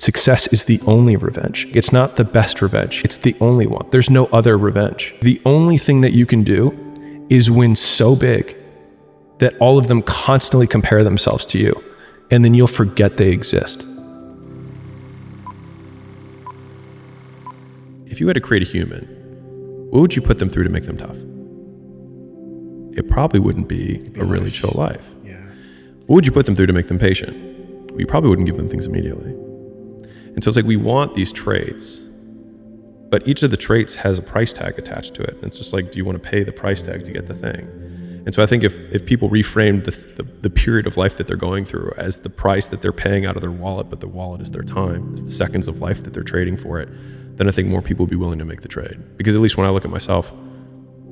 Success is the only revenge. It's not the best revenge. It's the only one. There's no other revenge. The only thing that you can do is win so big that all of them constantly compare themselves to you, and then you'll forget they exist. If you had to create a human, what would you put them through to make them tough? It probably wouldn't be a really chill life. Yeah. What would you put them through to make them patient? Well, you probably wouldn't give them things immediately. And so it's like we want these traits, but each of the traits has a price tag attached to it. And it's just like, do you want to pay the price tag to get the thing? And so I think if people reframed the period of life that they're going through as the price that they're paying out of their wallet, but the wallet is their time, is the seconds of life that they're trading for it, then I think more people would be willing to make the trade. Because at least when I look at myself,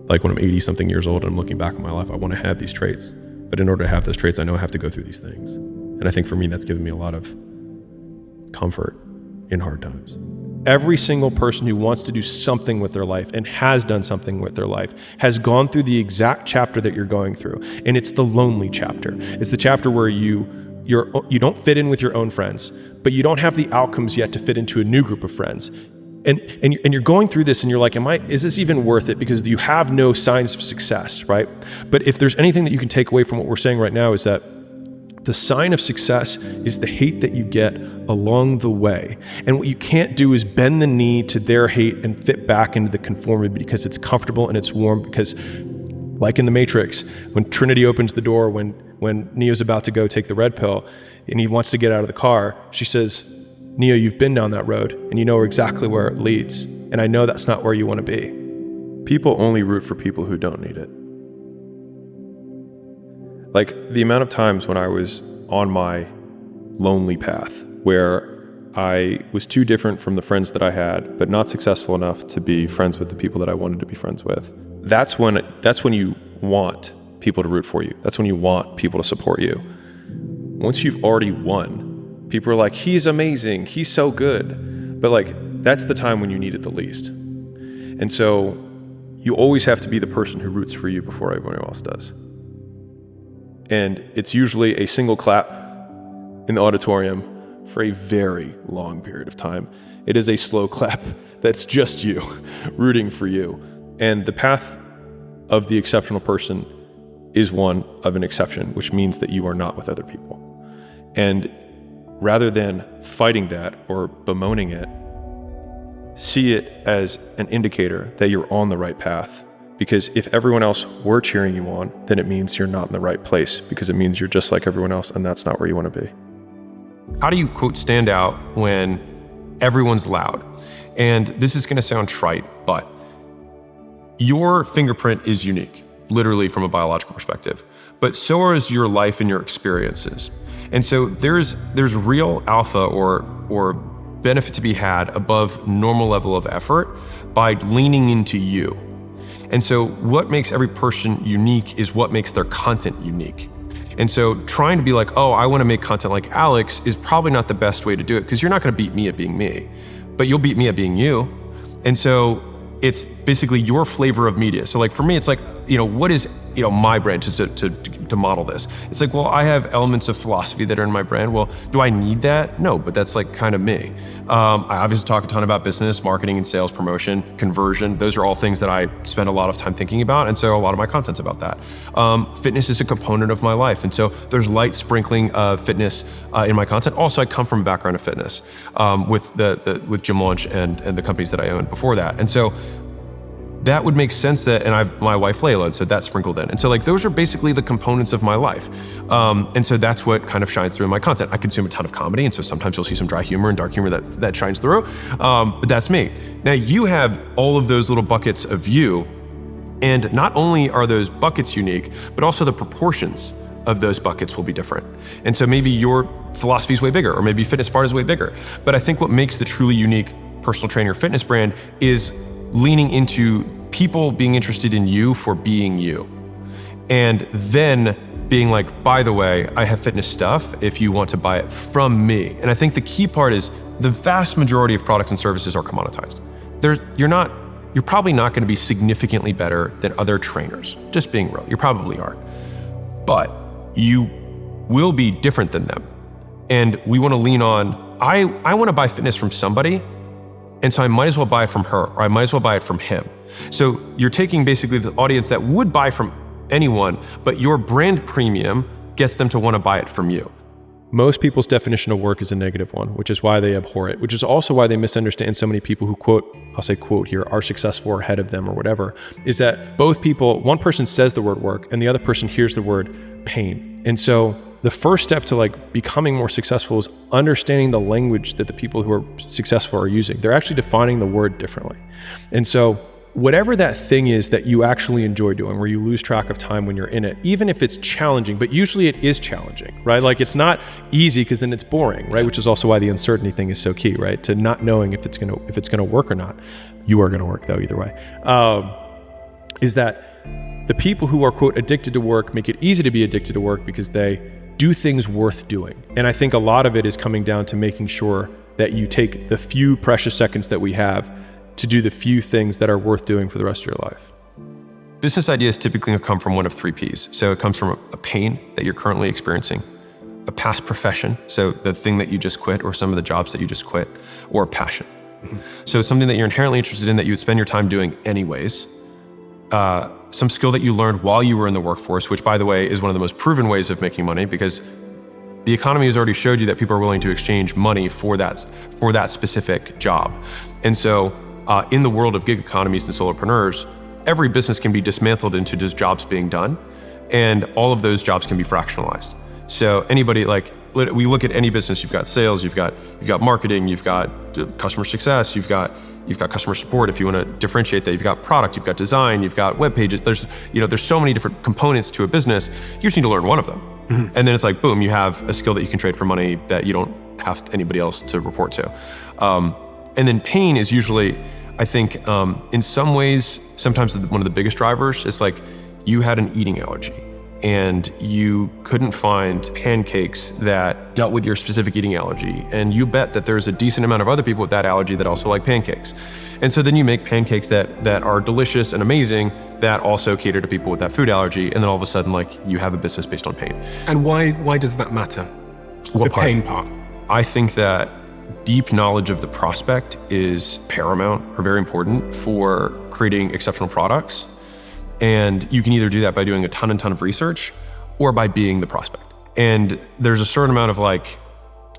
like when I'm 80 something years old and I'm looking back on my life, I want to have these traits. But in order to have those traits, I know I have to go through these things. And I think for me, that's given me a lot of comfort in hard times. Every single person who wants to do something with their life and has done something with their life has gone through the exact chapter that you're going through. And it's the lonely chapter. It's the chapter where you don't fit in with your own friends, but you don't have the outcomes yet to fit into a new group of friends. And you're going through this and you're like, is this even worth it? Because you have no signs of success, right? But if there's anything that you can take away from what we're saying right now, is that the sign of success is the hate that you get along the way. And what you can't do is bend the knee to their hate and fit back into the conformity because it's comfortable and it's warm. Because like in the Matrix, when Trinity opens the door, when Neo's about to go take the red pill and he wants to get out of the car, she says, Neo, you've been down that road and you know exactly where it leads. And I know that's not where you want to be. People only root for people who don't need it. Like the amount of times when I was on my lonely path where I was too different from the friends that I had, but not successful enough to be friends with the people that I wanted to be friends with. That's when you want people to root for you. That's when you want people to support you. Once you've already won, people are like, he's amazing, he's so good. But like, that's the time when you need it the least. And so you always have to be the person who roots for you before everyone else does. And it's usually a single clap in the auditorium for a very long period of time. It is a slow clap that's just you rooting for you. And the path of the exceptional person is one of an exception, which means that you are not with other people. And rather than fighting that or bemoaning it, see it as an indicator that you're on the right path. Because if everyone else were cheering you on, then it means you're not in the right place, because it means you're just like everyone else, and that's not where you want to be. How do you, quote, stand out when everyone's loud? And this is going to sound trite, but your fingerprint is unique, literally from a biological perspective, but so is your life and your experiences. And so there's real alpha or benefit to be had above normal level of effort by leaning into you. And so what makes every person unique is what makes their content unique. And so trying to be like, oh, I want to make content like Alex is probably not the best way to do it, because you're not going to beat me at being me, but you'll beat me at being you. And so it's basically your flavor of media. So like for me, it's like, what is, my brand to model this? It's like, well, I have elements of philosophy that are in my brand. Well, do I need that? No, but that's like kind of me. I obviously talk a ton about business, marketing and sales, promotion, conversion. Those are all things that I spend a lot of time thinking about. And so a lot of my content's about that. Fitness is a component of my life. And so there's light sprinkling of fitness in my content. Also, I come from a background of fitness with Gym Launch and the companies that I owned before that. And so that would make sense that, and I've my wife Layla, and so that's sprinkled in. And so like those are basically the components of my life. And so that's what kind of shines through in my content. I consume a ton of comedy, and so sometimes you'll see some dry humor and dark humor that shines through, but that's me. Now you have all of those little buckets of you, and not only are those buckets unique, but also the proportions of those buckets will be different. And so maybe your philosophy is way bigger, or maybe fitness part is way bigger. But I think what makes the truly unique personal trainer fitness brand is leaning into people being interested in you for being you. And then being like, by the way, I have fitness stuff if you want to buy it from me. And I think the key part is the vast majority of products and services are commoditized. You're probably not going to be significantly better than other trainers, just being real. You probably aren't. But you will be different than them. And we want to lean on I want to buy fitness from somebody, and so I might as well buy it from her, or I might as well buy it from him. So you're taking basically the audience that would buy from anyone, but your brand premium gets them to want to buy it from you. Most people's definition of work is a negative one, which is why they abhor it, which is also why they misunderstand so many people who quote, I'll say quote here, are successful or ahead of them or whatever, is that both people, one person says the word work and the other person hears the word pain. And so the first step to like becoming more successful is understanding the language that the people who are successful are using. They're actually defining the word differently. And so whatever that thing is that you actually enjoy doing, where you lose track of time when you're in it, even if it's challenging, but usually it is challenging, right? Like it's not easy because then it's boring, right? Which is also why the uncertainty thing is so key, right? To not knowing if it's gonna work or not. You are gonna work though, either way. Is that the people who are quote addicted to work make it easy to be addicted to work because they do things worth doing. And I think a lot of it is coming down to making sure that you take the few precious seconds that we have to do the few things that are worth doing for the rest of your life. Business ideas typically come from one of three P's. So it comes from a pain that you're currently experiencing, a past profession, so the thing that you just quit or some of the jobs that you just quit, or a passion. So it's something that you're inherently interested in that you would spend your time doing anyways. Some skill that you learned while you were in the workforce, which by the way is one of the most proven ways of making money because the economy has already showed you that people are willing to exchange money for that specific job. And so in the world of gig economies and solopreneurs, every business can be dismantled into just jobs being done, and all of those jobs can be fractionalized. So anybody, like we look at any business, you've got sales, you've got marketing, you've got customer success, you've got customer support if you want to differentiate that, you've got product, you've got design, you've got web pages. There's so many different components to a business. You just need to learn one of them. Mm-hmm. And then it's like, boom, you have a skill that you can trade for money that you don't have anybody else to report to. And then pain is usually, I think, in some ways, sometimes one of the biggest drivers is like you had an eating allergy and you couldn't find pancakes that dealt with your specific eating allergy. And you bet that there's a decent amount of other people with that allergy that also like pancakes. And so then you make pancakes that are delicious and amazing that also cater to people with that food allergy. And then all of a sudden, like you have a business based on pain. And why does that matter? What the part? Pain part. I think that deep knowledge of the prospect is paramount or very important for creating exceptional products. And you can either do that by doing a ton of research or by being the prospect. And there's a certain amount of like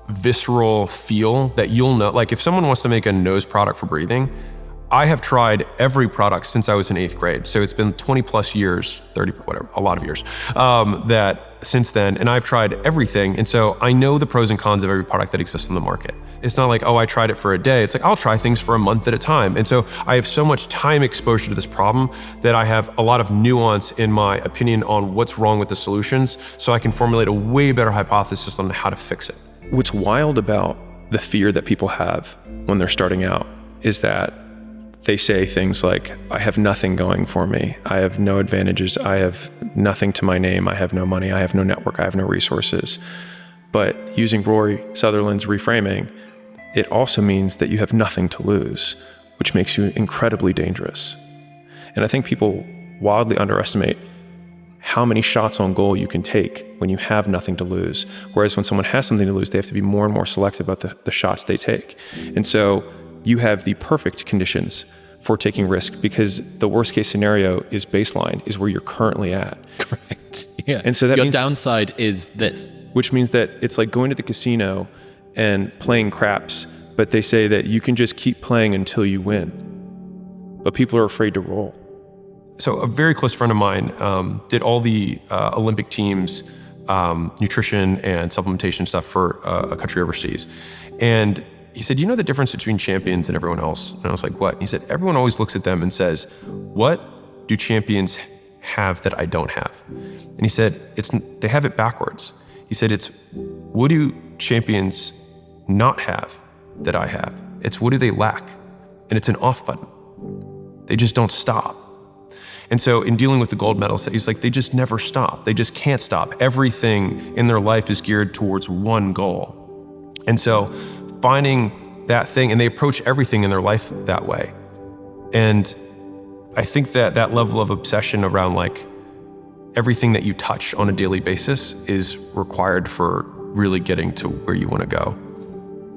visceral feel that you'll know. Like if someone wants to make a nose product for breathing, I have tried every product since I was in 8th grade. So it's been 20 plus years, 30, whatever, a lot of years, that since then, and I've tried everything. And so I know the pros and cons of every product that exists in the market. It's not like, oh, I tried it for a day. It's like, I'll try things for a month at a time. And so I have so much time exposure to this problem that I have a lot of nuance in my opinion on what's wrong with the solutions. So I can formulate a way better hypothesis on how to fix it. What's wild about the fear that people have when they're starting out is that they say things like, I have nothing going for me. I have no advantages. I have nothing to my name. I have no money. I have no network. I have no resources. But using Rory Sutherland's reframing, it also means that you have nothing to lose, which makes you incredibly dangerous. And I think people wildly underestimate how many shots on goal you can take when you have nothing to lose. Whereas when someone has something to lose, they have to be more and more selective about the shots they take. And so you have the perfect conditions for taking risk because the worst case scenario is baseline, is where you're currently at. Correct. Yeah. And so that your means, downside is this. which means that it's like going to the casino and playing craps, but they say that you can just keep playing until you win. But people are afraid to roll. So a very close friend of mine did all the Olympic teams, nutrition and supplementation stuff for a country overseas. And he said, you know the difference between champions and everyone else? And I was like, what? And he said, everyone always looks at them and says, what do champions have that I don't have? And he said, they have it backwards. He said, it's what do champions not have that I have? It's what do they lack? And it's an off button. They just don't stop. And so in dealing with the gold medalists, he's like, they just never stop. They just can't stop. Everything in their life is geared towards one goal. And so finding that thing, and they approach everything in their life that way. And I think that that level of obsession around like everything that you touch on a daily basis is required for really getting to where you want to go.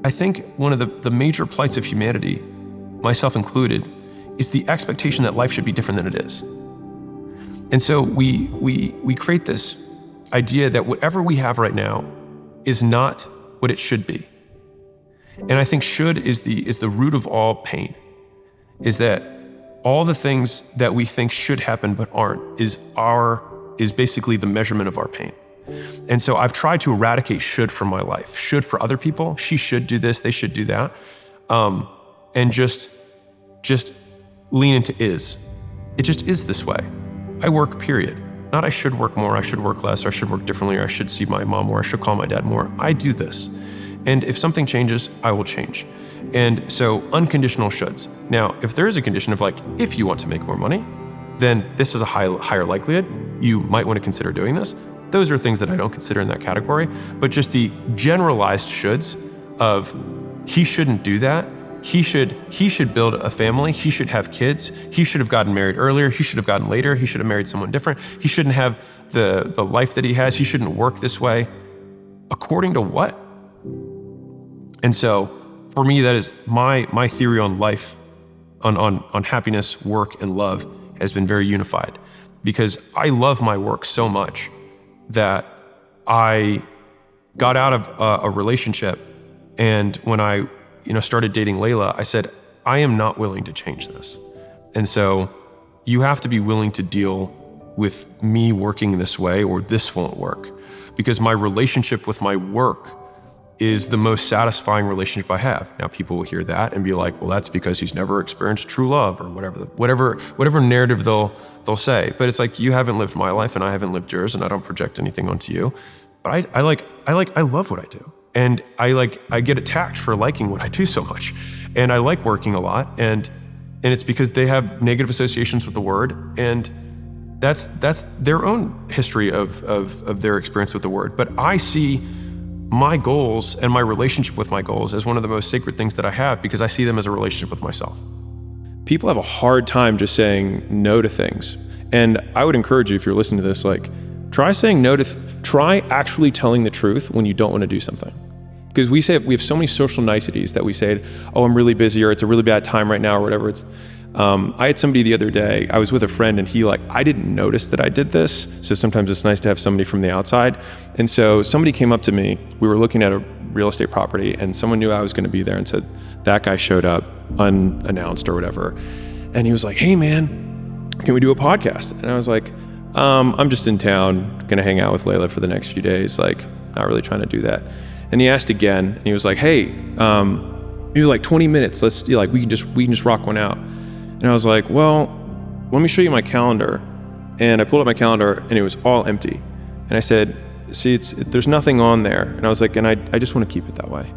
I think one of the major plights of humanity, myself included, is the expectation that life should be different than it is. And so we create this idea that whatever we have right now is not what it should be. And I think should is the root of all pain, is that all the things that we think should happen but aren't is basically the measurement of our pain. And so I've tried to eradicate should from my life. Should for other people, she should do this, they should do that. And just lean into is. It just is this way. I work, period. Not I should work more, I should work less, or I should work differently, or I should see my mom more, I should call my dad more. I do this. And if something changes, I will change. And so unconditional shoulds. Now, if there is a condition of like, if you want to make more money, then this is a higher likelihood. You might want to consider doing this. Those are things that I don't consider in that category, but just the generalized shoulds of he shouldn't do that. He should build a family. He should have kids. He should have gotten married earlier. He should have gotten later. He should have married someone different. He shouldn't have the life that he has. He shouldn't work this way. According to what? And so for me, that is my theory on life, on happiness, work, and love has been very unified, because I love my work so much that I got out of a relationship, and when I started dating Layla, I said, I am not willing to change this. And so you have to be willing to deal with me working this way, or this won't work, because my relationship with my work is the most satisfying relationship I have. Now people will hear that and be like, well, that's because he's never experienced true love, or whatever narrative they'll say. But it's like, you haven't lived my life and I haven't lived yours, and I don't project anything onto you. But I love what I do. And I get attacked for liking what I do so much. And I like working a lot, and it's because they have negative associations with the word, and that's their own history of their experience with the word. But I see my goals and my relationship with my goals as one of the most sacred things that I have, because I see them as a relationship with myself. People have a hard time just saying no to things. And I would encourage you, if you're listening to this, try saying no to, try actually telling the truth when you don't want to do something. Because we have so many social niceties that we say, oh, I'm really busy, or it's a really bad time right now, or whatever. It's, I had somebody the other day, I was with a friend, and I didn't notice that I did this. So sometimes it's nice to have somebody from the outside. And so somebody came up to me, we were looking at a real estate property, and someone knew I was going to be there and said, that guy showed up unannounced or whatever. And he was like, hey man, can we do a podcast? And I was like, I'm just in town, gonna hang out with Layla for the next few days, not really trying to do that. And he asked again, and he was like, hey, maybe 20 minutes, let's we can just rock one out. And I was like, well, let me show you my calendar. And I pulled up my calendar, and it was all empty. And I said, see, there's nothing on there. And I was like, and I just want to keep it that way.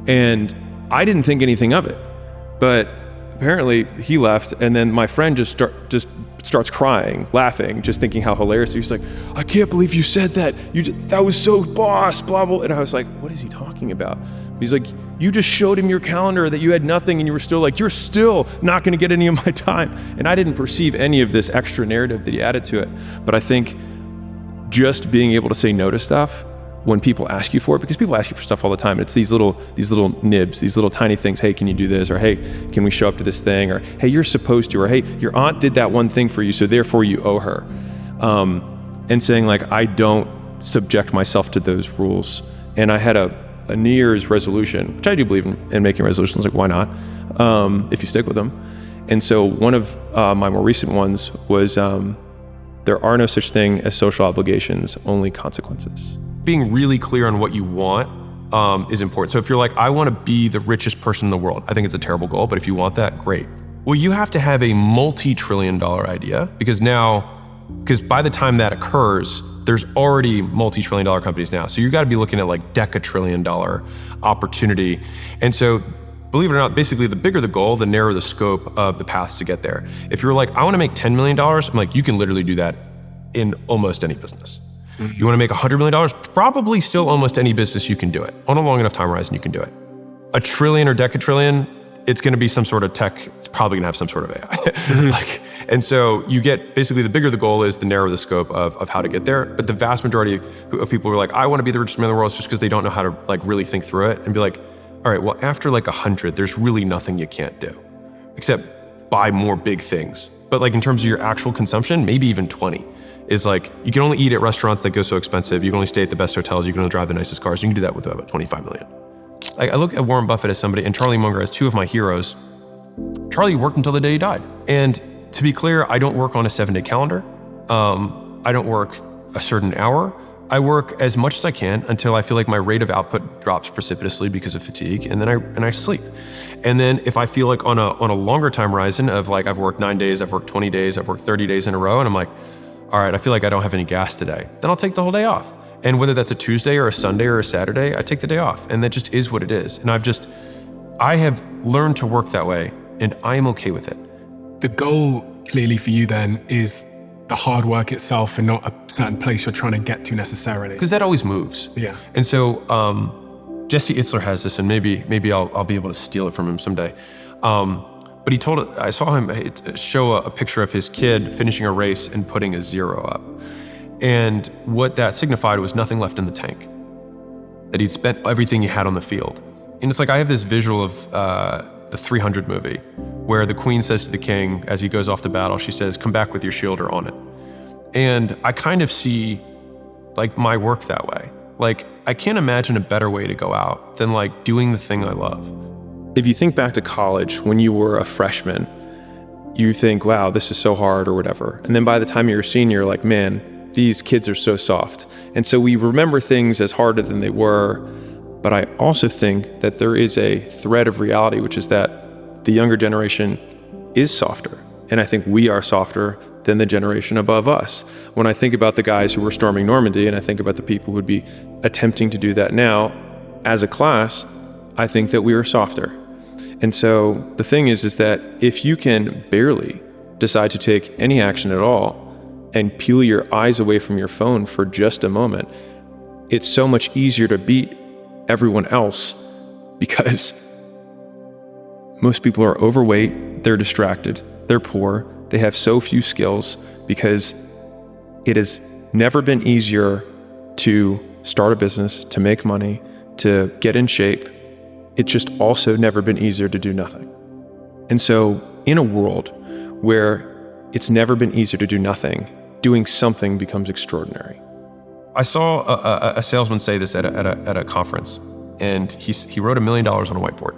And I didn't think anything of it, but apparently he left, and then my friend just starts crying, laughing, just thinking how hilarious. He's like, I can't believe you said that. That was so boss, blah, blah. And I was like, what is he talking about? He's like, you just showed him your calendar that you had nothing, and you were still like, you're still not going to get any of my time. And I didn't perceive any of this extra narrative that he added to it. But I think just being able to say no to stuff when people ask you for it, because people ask you for stuff all the time. It's these little nibs, these little tiny things. Hey, can you do this? Or hey, can we show up to this thing? Or hey, you're supposed to. Or hey, your aunt did that one thing for you, so therefore you owe her. And saying I don't subject myself to those rules. And I had a New Year's resolution, which I do believe in making resolutions. Why not? If you stick with them. And so one of my more recent ones was there are no such thing as social obligations, only consequences. Being really clear on what you want is important. So if you're like, I want to be the richest person in the world, I think it's a terrible goal, but if you want that, great. Well, you have to have a multi-trillion-dollar idea, because by the time that occurs, there's already multi-trillion-dollar companies now. So you got to be looking at decatrillion-dollar opportunity. And so believe it or not, basically the bigger the goal, the narrower the scope of the paths to get there. If you're like, I want to make $10 million, I'm like, you can literally do that in almost any business. You want to make $100 million? Probably still almost any business you can do it. On a long enough time horizon, you can do it. $1 trillion or decatrillion, it's going to be some sort of tech. It's probably going to have some sort of AI. And so you get, basically the bigger the goal is, the narrower the scope of how to get there. But the vast majority of people who are like, I want to be the richest man in the world, is just because they don't know how to like really think through it and be like, all right, well, after like 100, there's really nothing you can't do except buy more big things. But like in terms of your actual consumption, maybe even 20 is like, you can only eat at restaurants that go so expensive. You can only stay at the best hotels. You can only drive the nicest cars. You can do that with about 25 million. Like, I look at Warren Buffett as somebody, and Charlie Munger as two of my heroes. Charlie worked until the day he died. And to be clear, I don't work on a 7-day calendar. I don't work a certain hour. I work as much as I can until I feel like my rate of output drops precipitously because of fatigue, and then I sleep. And then if I feel like on a longer time horizon of like, I've worked 9 days, I've worked 20 days, I've worked 30 days in a row, and I'm like, all right, I feel like I don't have any gas today, then I'll take the whole day off. And whether that's a Tuesday or a Sunday or a Saturday, I take the day off. And that just is what it is. And I have learned to work that way, and I am okay with it. The goal clearly for you then is the hard work itself and not a certain place you're trying to get to necessarily. Because that always moves. Yeah. And so Jesse Itzler has this, and maybe I'll be able to steal it from him someday. But I saw him show a picture of his kid finishing a race and putting a 0 up. And what that signified was nothing left in the tank, that he'd spent everything he had on the field. And it's like, I have this visual of the 300 movie where the queen says to the king, as he goes off to battle, she says, come back with your shield or on it. And I kind of see like my work that way. Like, I can't imagine a better way to go out than like doing the thing I love. If you think back to college, when you were a freshman, you think, wow, this is so hard or whatever. And then by the time you're a senior, you're like, man, these kids are so soft. And so we remember things as harder than they were. But I also think that there is a thread of reality, which is that the younger generation is softer. And I think we are softer than the generation above us. When I think about the guys who were storming Normandy, and I think about the people who would be attempting to do that now, as a class, I think that we are softer. And so the thing is that if you can barely decide to take any action at all and peel your eyes away from your phone for just a moment, it's so much easier to beat everyone else, because most people are overweight, they're distracted, they're poor, they have so few skills, because it has never been easier to start a business, to make money, to get in shape. It's just also never been easier to do nothing. And so in a world where it's never been easier to do nothing, doing something becomes extraordinary. I saw a salesman say this at a conference, and he wrote $1 million on a whiteboard.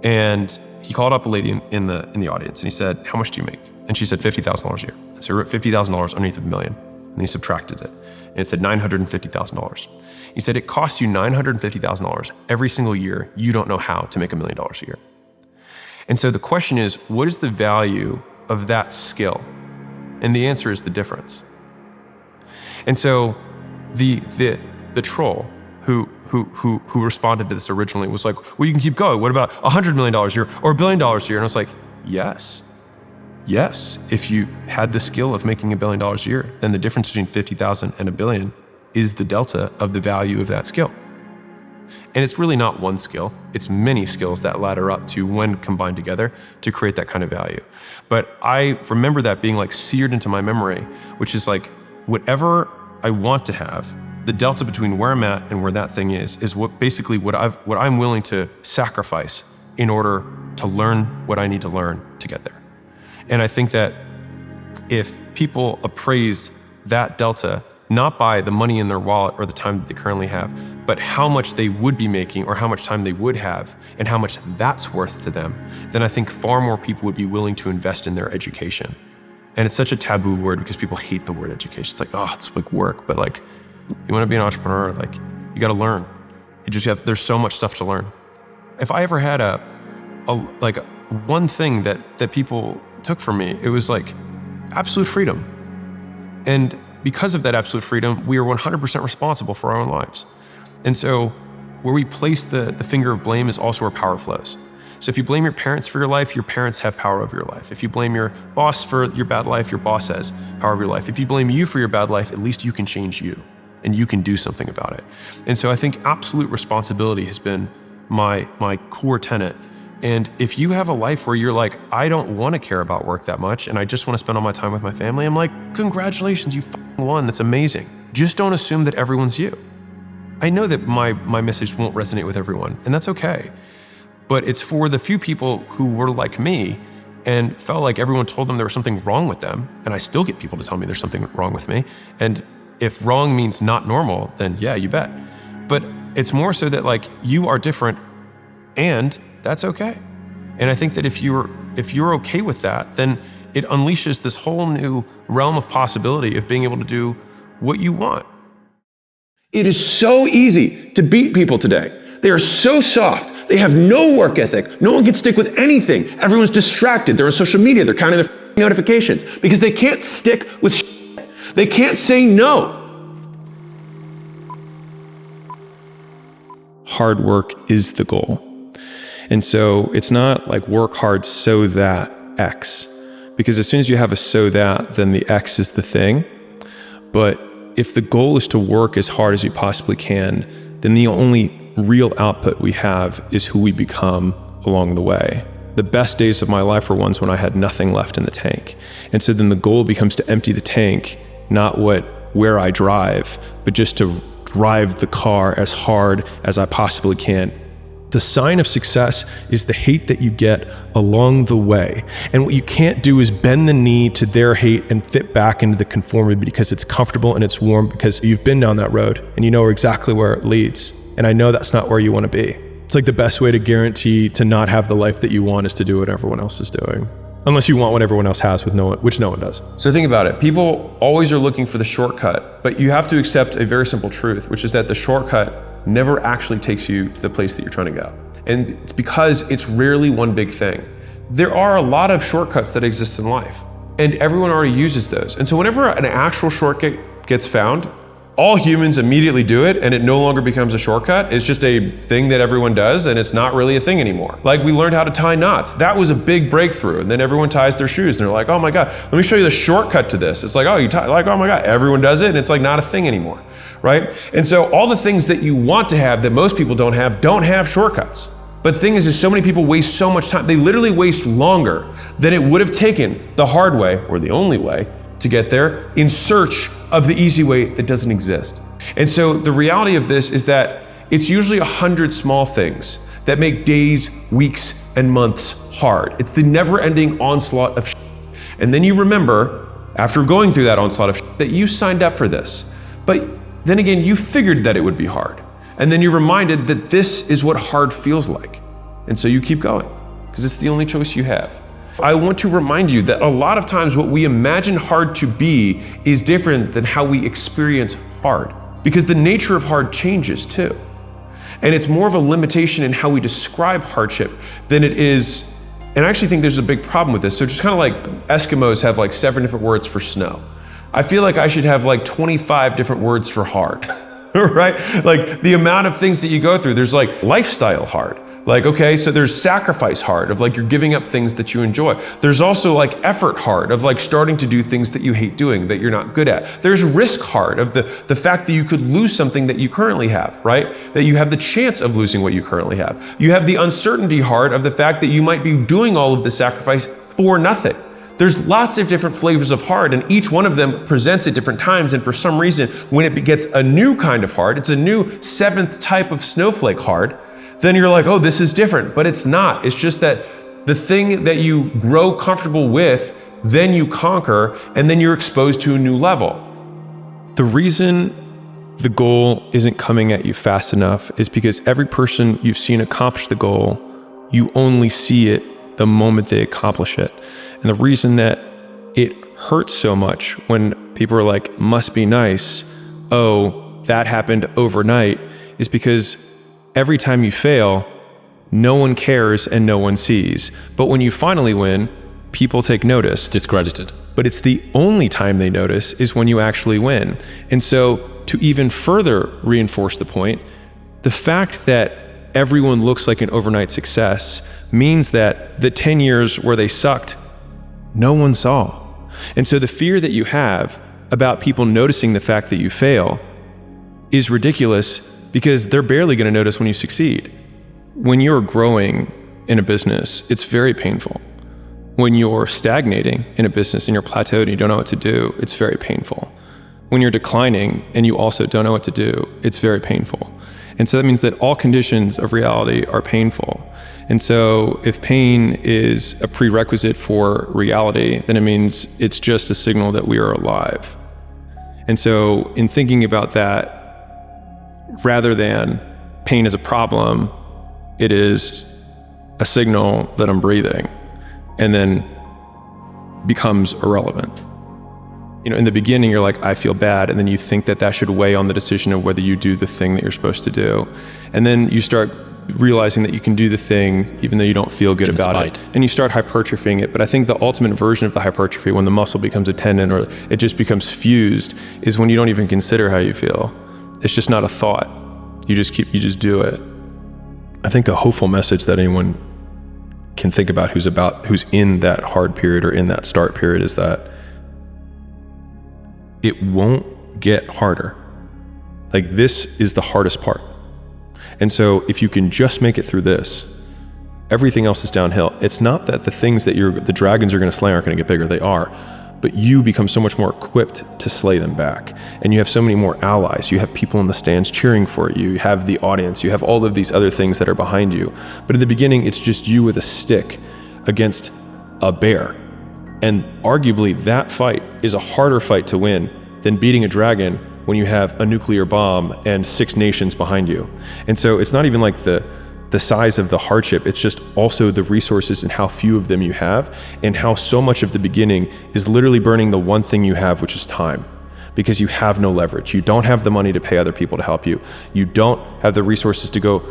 And he called up a lady in the audience, and he said, how much do you make? And she said, $50,000 a year. And so he wrote $50,000 underneath of $1 million, and he subtracted it. And it said $950,000. He said, it costs you $950,000 every single year. You don't know how to make $1 million a year. And so the question is, what is the value of that skill? And the answer is the difference. And so the troll who responded to this originally was like, well, you can keep going. What about $100 million a year or $1 billion a year? And I was like, yes. If you had the skill of making $1 billion a year, then the difference between 50,000 and $1 billion is the delta of the value of that skill. And it's really not one skill. It's many skills that ladder up to, when combined together, to create that kind of value. But I remember that being like seared into my memory, which is like, whatever I want to have, the delta between where I'm at and where that thing is what I'm willing to sacrifice in order to learn what I need to learn to get there. And I think that if people appraised that delta, not by the money in their wallet or the time that they currently have, but how much they would be making or how much time they would have and how much that's worth to them, then I think far more people would be willing to invest in their education. And it's such a taboo word because people hate the word education. It's like, oh, it's like work, but like, you want to be an entrepreneur, like, you got to learn. There's so much stuff to learn. If I ever had one thing that people took from me, it was like absolute freedom. And because of that absolute freedom, we are 100% responsible for our own lives. And so where we place the finger of blame is also where power flows. So if you blame your parents for your life, your parents have power over your life. If you blame your boss for your bad life, your boss has power over your life. If you blame you for your bad life, at least you can change you and you can do something about it. And so I think absolute responsibility has been my core tenet. And if you have a life where you're like, I don't want to care about work that much and I just want to spend all my time with my family, I'm like, congratulations, you won. That's amazing. Just don't assume that everyone's you. I know that my message won't resonate with everyone, and that's okay. But it's for the few people who were like me and felt like everyone told them there was something wrong with them. And I still get people to tell me there's something wrong with me. And if wrong means not normal, then yeah, you bet. But it's more so that like you are different and that's okay. And I think that if you're okay with that, then it unleashes this whole new realm of possibility of being able to do what you want. It is so easy to beat people today. They are so soft. They have no work ethic. No one can stick with anything. Everyone's distracted. They're on social media. They're counting their notifications because they can't stick with shit. They can't say no. Hard work is the goal. And so it's not like work hard so that X, because as soon as you have a so that, then the X is the thing. But if the goal is to work as hard as you possibly can, then the only real output we have is who we become along the way. The best days of my life were ones when I had nothing left in the tank. And so then the goal becomes to empty the tank, not where I drive, but just to drive the car as hard as I possibly can. The sign of success is the hate that you get along the way. And what you can't do is bend the knee to their hate and fit back into the conformity because it's comfortable and it's warm because you've been down that road and you know exactly where it leads. And I know that's not where you want to be. It's like the best way to guarantee to not have the life that you want is to do what everyone else is doing. Unless you want what everyone else has, which no one does. So think about it. People always are looking for the shortcut, but you have to accept a very simple truth, which is that the shortcut never actually takes you to the place that you're trying to go. And it's because it's rarely one big thing. There are a lot of shortcuts that exist in life, and everyone already uses those. And so whenever an actual shortcut gets found, all humans immediately do it, and it no longer becomes a shortcut. It's just a thing that everyone does, and it's not really a thing anymore. Like we learned how to tie knots. That was a big breakthrough, and then everyone ties their shoes, and they're like, oh my God, let me show you the shortcut to this. It's like, oh, you tie, like, oh my God, everyone does it, and it's like not a thing anymore, right? And so all the things that you want to have that most people don't have shortcuts. But the thing is so many people waste so much time. They literally waste longer than it would have taken the hard way, or the only way, to get there in search of the easy way that doesn't exist. And so the reality of this is that it's usually 100 small things that make days, weeks, and months hard. It's the never-ending onslaught of shit. And then you remember, after going through that onslaught of shit, that you signed up for this. But then again, you figured that it would be hard. And then you're reminded that this is what hard feels like. And so you keep going, because it's the only choice you have. I want to remind you that a lot of times what we imagine hard to be is different than how we experience hard, because the nature of hard changes too. And it's more of a limitation in how we describe hardship than it is, and I actually think there's a big problem with this. So just kind of like Eskimos have like 7 different words for snow. I feel like I should have like 25 different words for hard, right? Like the amount of things that you go through, there's like lifestyle hard. Like, okay, so there's sacrifice hard of like you're giving up things that you enjoy. There's also like effort hard of like starting to do things that you hate doing, that you're not good at. There's risk hard of the fact that you could lose something that you currently have, right? That you have the chance of losing what you currently have. You have the uncertainty hard of the fact that you might be doing all of the sacrifice for nothing. There's lots of different flavors of hard, and each one of them presents at different times. And for some reason, when it gets a new kind of hard, it's a new 7th type of snowflake hard, then you're like, oh, this is different. But it's not. It's just that the thing that you grow comfortable with, then you conquer, and then you're exposed to a new level. The reason the goal isn't coming at you fast enough is because every person you've seen accomplish the goal, you only see it the moment they accomplish it. And the reason that it hurts so much when people are like, must be nice, oh, that happened overnight, is because every time you fail, no one cares and no one sees. But when you finally win, people take notice. Discredited. But it's the only time they notice is when you actually win. And so to even further reinforce the point, the fact that everyone looks like an overnight success means that the 10 years where they sucked, no one saw. And so the fear that you have about people noticing the fact that you fail is ridiculous, because they're barely going to notice when you succeed. When you're growing in a business, it's very painful. When you're stagnating in a business and you're plateaued and you don't know what to do, it's very painful. When you're declining and you also don't know what to do, it's very painful. And so that means that all conditions of reality are painful. And so if pain is a prerequisite for reality, then it means it's just a signal that we are alive. And so in thinking about that, rather than pain as a problem, it is a signal that I'm breathing, and then becomes irrelevant. You know, in the beginning, you're like, I feel bad. And then you think that that should weigh on the decision of whether you do the thing that you're supposed to do. And then you start realizing that you can do the thing even though you don't feel good about it. And you start hypertrophying it. But I think the ultimate version of the hypertrophy, when the muscle becomes a tendon or it just becomes fused, is when you don't even consider how you feel. It's just not a thought. You just do it. I think a hopeful message that anyone can think about who's in that hard period or in that start period is that it won't get harder. Like, this is the hardest part. And so if you can just make it through this, everything else is downhill. It's not that the things that the dragons are going to slay aren't going to get bigger. They are. But you become so much more equipped to slay them back. And you have so many more allies. You have people in the stands cheering for you. You have the audience. You have all of these other things that are behind you. But in the beginning, it's just you with a stick against a bear. And arguably, that fight is a harder fight to win than beating a dragon when you have a nuclear bomb and 6 nations behind you. And so it's not even like the size of the hardship, it's just also the resources and how few of them you have, and how so much of the beginning is literally burning the one thing you have, which is time. Because you have no leverage. You don't have the money to pay other people to help you. You don't have the resources to go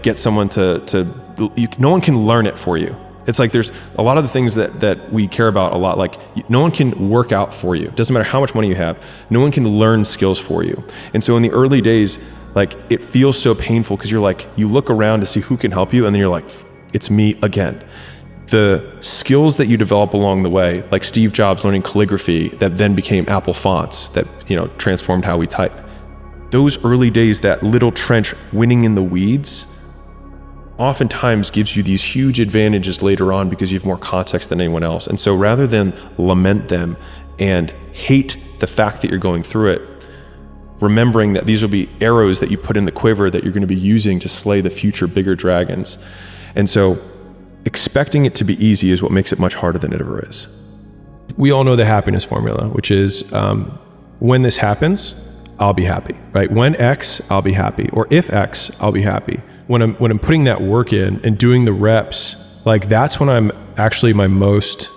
get someone no one can learn it for you. It's like there's a lot of the things that we care about a lot. Like, no one can work out for you. It doesn't matter how much money you have. No one can learn skills for you. And so in the early days, it feels so painful because you look around to see who can help you, and then you're like, it's me again. The skills that you develop along the way, like Steve Jobs learning calligraphy that then became Apple fonts that, transformed how we type. Those early days, that little trench winning in the weeds, oftentimes gives you these huge advantages later on because you have more context than anyone else. And so rather than lament them and hate the fact that you're going through it, remembering that these will be arrows that you put in the quiver that you're going to be using to slay the future bigger dragons. And so expecting it to be easy is what makes it much harder than it ever is. We all know the happiness formula, which is when this happens, I'll be happy, right? When X, I'll be happy. Or if X, I'll be happy. When I'm putting that work in and doing the reps, that's when I'm actually my most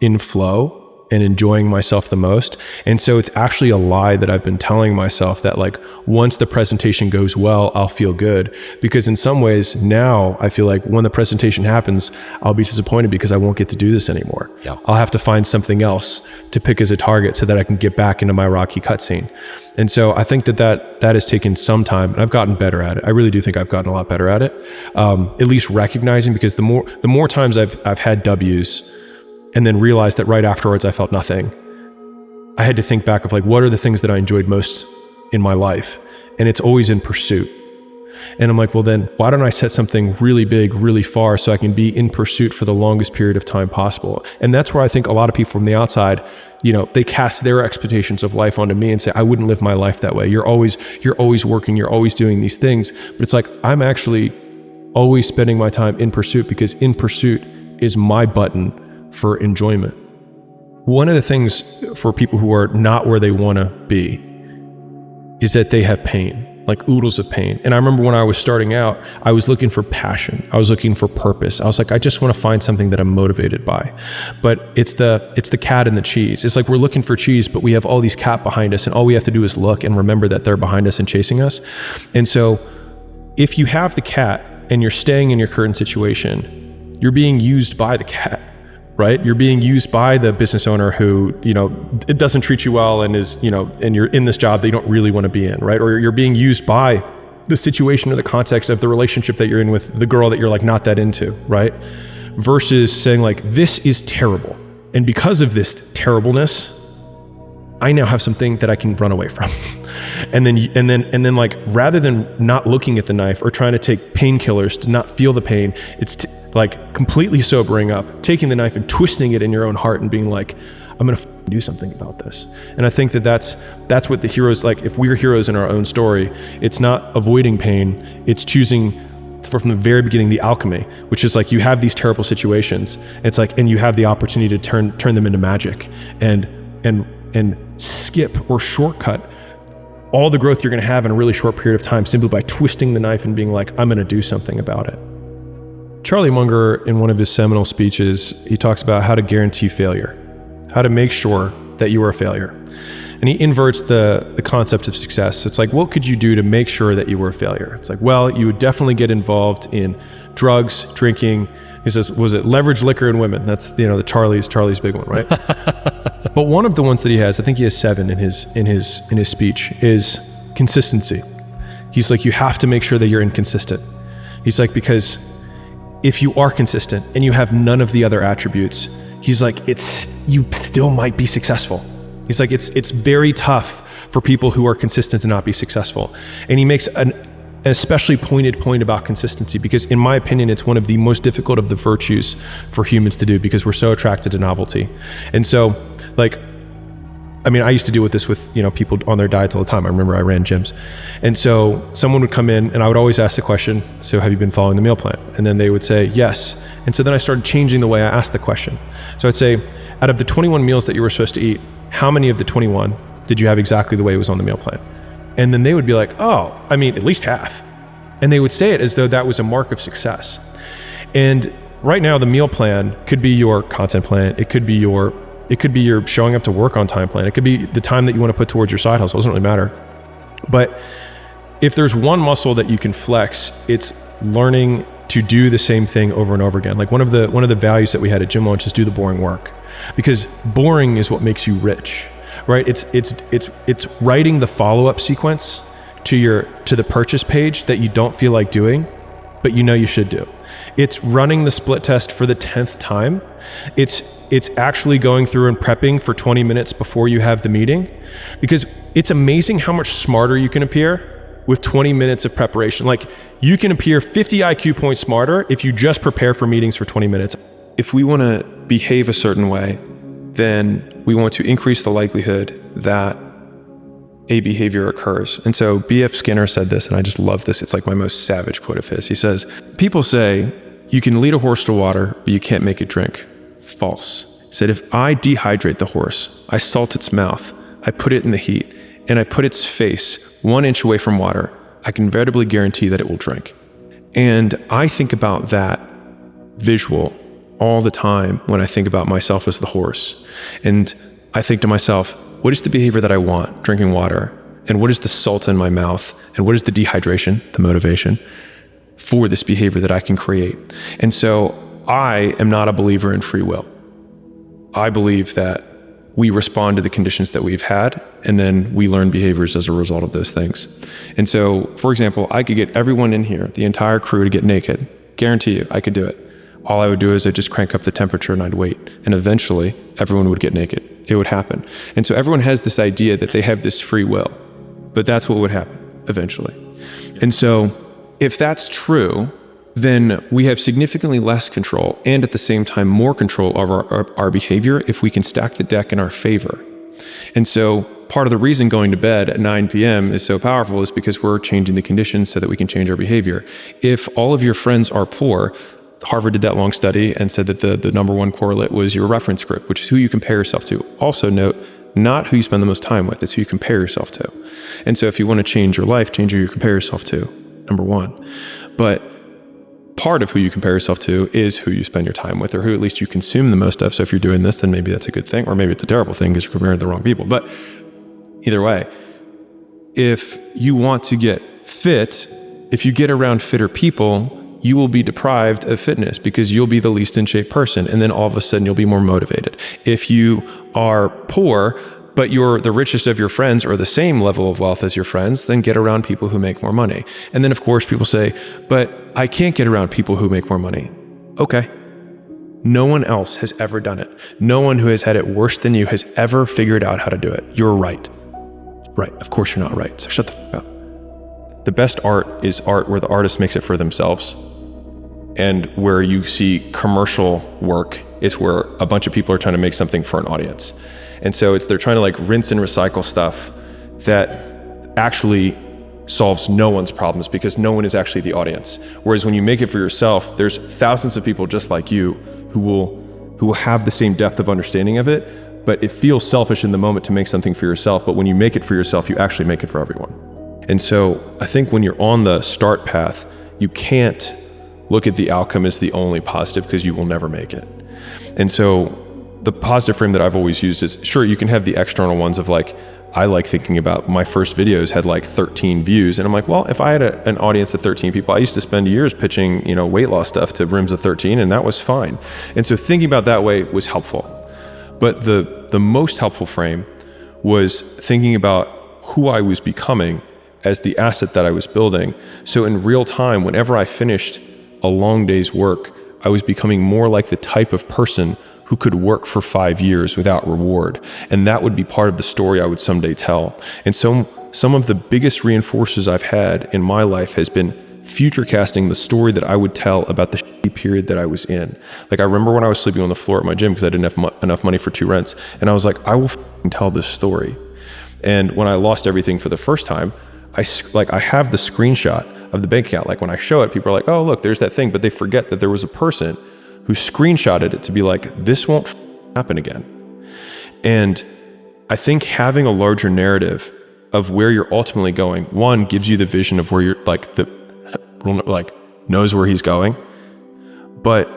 in flow and enjoying myself the most. And so it's actually a lie that I've been telling myself that once the presentation goes well, I'll feel good. Because in some ways now I feel like when the presentation happens, I'll be disappointed because I won't get to do this anymore. Yeah. I'll have to find something else to pick as a target so that I can get back into my Rocky cutscene. And so I think that has taken some time, and I've gotten better at it. I really do think I've gotten a lot better at it. At least recognizing, because the more times I've had W's and then realized that right afterwards I felt nothing, I had to think back of what are the things that I enjoyed most in my life? And it's always in pursuit. And I'm like, well then, why don't I set something really big, really far, so I can be in pursuit for the longest period of time possible? And that's where I think a lot of people from the outside, they cast their expectations of life onto me and say, I wouldn't live my life that way. You're always working, you're always doing these things. But it's I'm actually always spending my time in pursuit, because in pursuit is my button for enjoyment. One of the things for people who are not where they want to be is that they have pain, oodles of pain. And I remember when I was starting out, I was looking for passion. I was looking for purpose. I was I just want to find something that I'm motivated by. But it's the cat and the cheese. It's we're looking for cheese, but we have all these cat behind us, and all we have to do is look and remember that they're behind us and chasing us. And so if you have the cat and you're staying in your current situation, you're being used by the cat, right? You're being used by the business owner who, it doesn't treat you well and is, and you're in this job that you don't really want to be in, right? Or you're being used by the situation or the context of the relationship that you're in with the girl that you're not that into, right? Versus saying this is terrible. And because of this terribleness, I now have something that I can run away from. And then like, rather than not looking at the knife or trying to take painkillers to not feel the pain, it's like completely sobering up, taking the knife and twisting it in your own heart and being like, I'm going to do something about this. And I think that that's what the heroes, like, if we're heroes in our own story, it's not avoiding pain, it's choosing from the very beginning the alchemy, which is like, you have these terrible situations, it's like, and you have the opportunity to turn them into magic and skip or shortcut all the growth you're going to have in a really short period of time simply by twisting the knife and being like, I'm going to do something about it. Charlie Munger, in one of his seminal speeches, he talks about how to guarantee failure, how to make sure that you are a failure. And he inverts the concept of success. It's like, what could you do to make sure that you were a failure? It's like, well, you would definitely get involved in drugs, drinking. He says, was it leverage, liquor, and women? That's, the Charlie's big one, right? But one of the ones that he has, I think he has 7 in his speech, is consistency. He's like, you have to make sure that you're inconsistent. He's like, because if you are consistent and you have none of the other attributes, he's like, you still might be successful. He's like, it's very tough for people who are consistent to not be successful. And he makes an especially pointed point about consistency, because in my opinion, it's one of the most difficult of the virtues for humans to do, because we're so attracted to novelty. And so, like, I mean, I used to deal with this with, people on their diets all the time. I remember I ran gyms. And so someone would come in and I would always ask the question, so have you been following the meal plan? And then they would say, yes. And so then I started changing the way I asked the question. So I'd say, out of the 21 meals that you were supposed to eat, how many of the 21 did you have exactly the way it was on the meal plan? And then they would be like, oh, I mean, at least half. And they would say it as though that was a mark of success. And right now, the meal plan could be your content plan. It could be your showing up to work on time plan. It could be the time that you want to put towards your side hustle. It doesn't really matter. But if there's one muscle that you can flex, it's learning to do the same thing over and over again. Like one of the values that we had at Gym Launch is do the boring work, because boring is what makes you rich, right? It's writing the follow-up sequence to the purchase page that you don't feel like doing, but you should do. It's running the split test for the 10th time. It's actually going through and prepping for 20 minutes before you have the meeting, because it's amazing how much smarter you can appear with 20 minutes of preparation. Like, you can appear 50 IQ points smarter if you just prepare for meetings for 20 minutes. If we want to behave a certain way, then we want to increase the likelihood that a behavior occurs. And so B.F. Skinner said this, and I just love this. It's like my most savage quote of his. He says, people say you can lead a horse to water, but you can't make it drink. False. He said, if I dehydrate the horse, I salt its mouth, I put it in the heat, and I put its face 1 inch away from water, I can veritably guarantee that it will drink. And I think about that visual all the time when I think about myself as the horse. And I think to myself, what is the behavior that I want, drinking water? And what is the salt in my mouth? And what is the dehydration, the motivation for this behavior that I can create? And so I am not a believer in free will. I believe that we respond to the conditions that we've had, and then we learn behaviors as a result of those things. And so, for example, I could get everyone in here, the entire crew, to get naked. Guarantee you, I could do it. All I would do is I'd just crank up the temperature and I'd wait. And eventually, everyone would get naked. It would happen. And so everyone has this idea that they have this free will, but that's what would happen eventually. And so if that's true, then we have significantly less control and at the same time more control over our behavior if we can stack the deck in our favor. And so part of the reason going to bed at 9 p.m. is so powerful is because we're changing the conditions so that we can change our behavior. If all of your friends are poor, Harvard did that long study and said that the number one correlate was your reference group, which is who you compare yourself to. Also note, not who you spend the most time with, it's who you compare yourself to. And so if you want to change your life, change who you compare yourself to, number one. But part of who you compare yourself to is who you spend your time with, or who at least you consume the most of. So if you're doing this, then maybe that's a good thing, or maybe it's a terrible thing because you're comparing to the wrong people. But either way, if you want to get fit, if you get around fitter people, you will be deprived of fitness because you'll be the least in shape person. And then all of a sudden you'll be more motivated. If you are poor, but you're the richest of your friends or the same level of wealth as your friends, then get around people who make more money. And then of course people say, but I can't get around people who make more money. Okay. No one else has ever done it. No one who has had it worse than you has ever figured out how to do it. You're right. right. Of course you're not right. So shut the f up. The best art is art where the artist makes it for themselves. And where you see commercial work is where a bunch of people are trying to make something for an audience. And so they're trying to like rinse and recycle stuff that actually solves no one's problems because no one is actually the audience. Whereas when you make it for yourself, there's thousands of people just like you who will have the same depth of understanding of it, but it feels selfish in the moment to make something for yourself. But when you make it for yourself, you actually make it for everyone. And so I think when you're on the start path, you can't look at the outcome as the only positive because you will never make it. And so the positive frame that I've always used is, sure, you can have the external ones of like, I like thinking about my first videos had like 13 views. And I'm like, well, if I had an audience of 13 people, I used to spend years pitching, weight loss stuff to rooms of 13, and that was fine. And so thinking about that way was helpful. But the most helpful frame was thinking about who I was becoming as the asset that I was building. So in real time, whenever I finished a long day's work, I was becoming more like the type of person who could work for 5 years without reward. And that would be part of the story I would someday tell. And so some of the biggest reinforcers I've had in my life has been future casting the story that I would tell about the shitty period that I was in. Like I remember when I was sleeping on the floor at my gym because I didn't have enough money for 2 rents. And I was like, I will tell this story. And when I lost everything for the first time, I have the screenshot of the bank account. Like when I show it, people are like, oh, look, there's that thing. But they forget that there was a person who screenshotted it to be like, this won't happen again. And I think having a larger narrative of where you're ultimately going, one, gives you the vision of where you're knows where he's going, but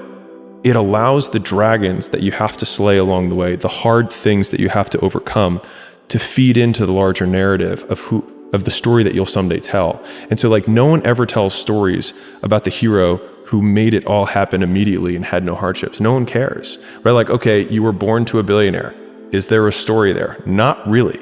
it allows the dragons that you have to slay along the way, the hard things that you have to overcome, to feed into the larger narrative of the story that you'll someday tell. And so like no one ever tells stories about the hero who made it all happen immediately and had no hardships. No one cares, right? Like, okay, you were born to a billionaire. Is there a story there? Not really.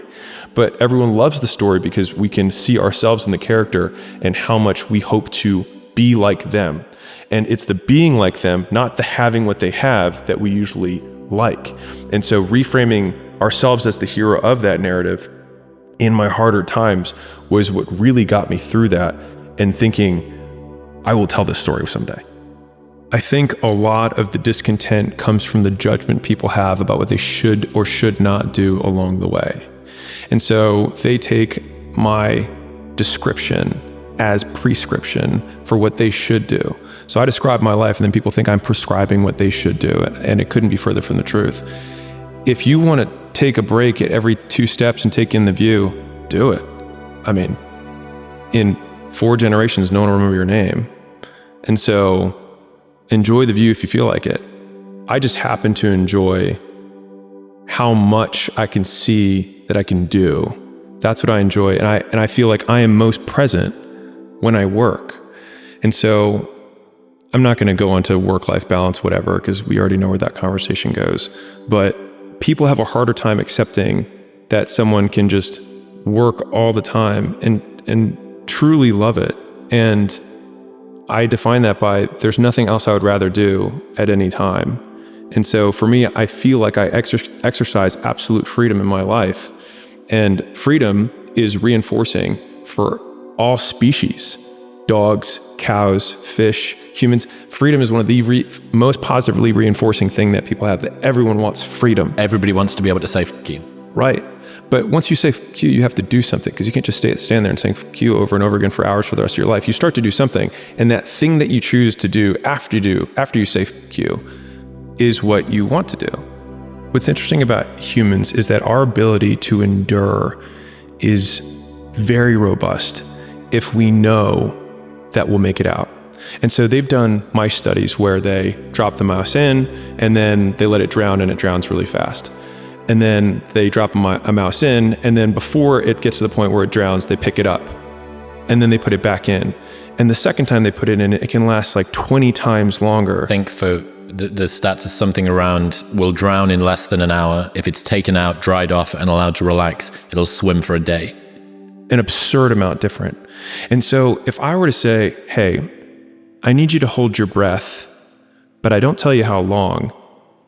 But everyone loves the story because we can see ourselves in the character and how much we hope to be like them. And it's the being like them, not the having what they have, that we usually like. And so reframing ourselves as the hero of that narrative in my harder times was what really got me through that, and thinking, I will tell this story someday. I think a lot of the discontent comes from the judgment people have about what they should or should not do along the way. And so they take my description as prescription for what they should do. So I describe my life and then people think I'm prescribing what they should do, and it couldn't be further from the truth. If you want to take a break at every 2 steps and take in the view, do it. I mean, in 4 generations, no one will remember your name. And so enjoy the view if you feel like it. I just happen to enjoy how much I can see that I can do. That's what I enjoy. And I feel like I am most present when I work. And so I'm not going to go into work-life balance, whatever, because we already know where that conversation goes. But people have a harder time accepting that someone can just work all the time and truly love it. And I define that by there's nothing else I would rather do at any time. And so for me, I feel like I exercise absolute freedom in my life. And freedom is reinforcing for all species, dogs, cows, fish, humans. Freedom is one of the most positively reinforcing thing that people have, that everyone wants freedom. Everybody wants to be able to say "f you." Right. But once you say "f you," you have to do something, because you can't just stand there and saying "f you" over and over again for hours for the rest of your life. You start to do something, and that thing that you choose to do after you say "f you" is what you want to do. What's interesting about humans is that our ability to endure is very robust if we know that we'll make it out. And so they've done mice studies where they drop the mouse in and then they let it drown, and it drowns really fast. And then they drop a mouse in, and then before it gets to the point where it drowns, they pick it up and then they put it back in. And the second time they put it in, it can last like 20 times longer. I think for the stats is something around will drown in less than an hour. If it's taken out, dried off, and allowed to relax, it'll swim for a day. An absurd amount different. And so if I were to say, hey, I need you to hold your breath, but I don't tell you how long,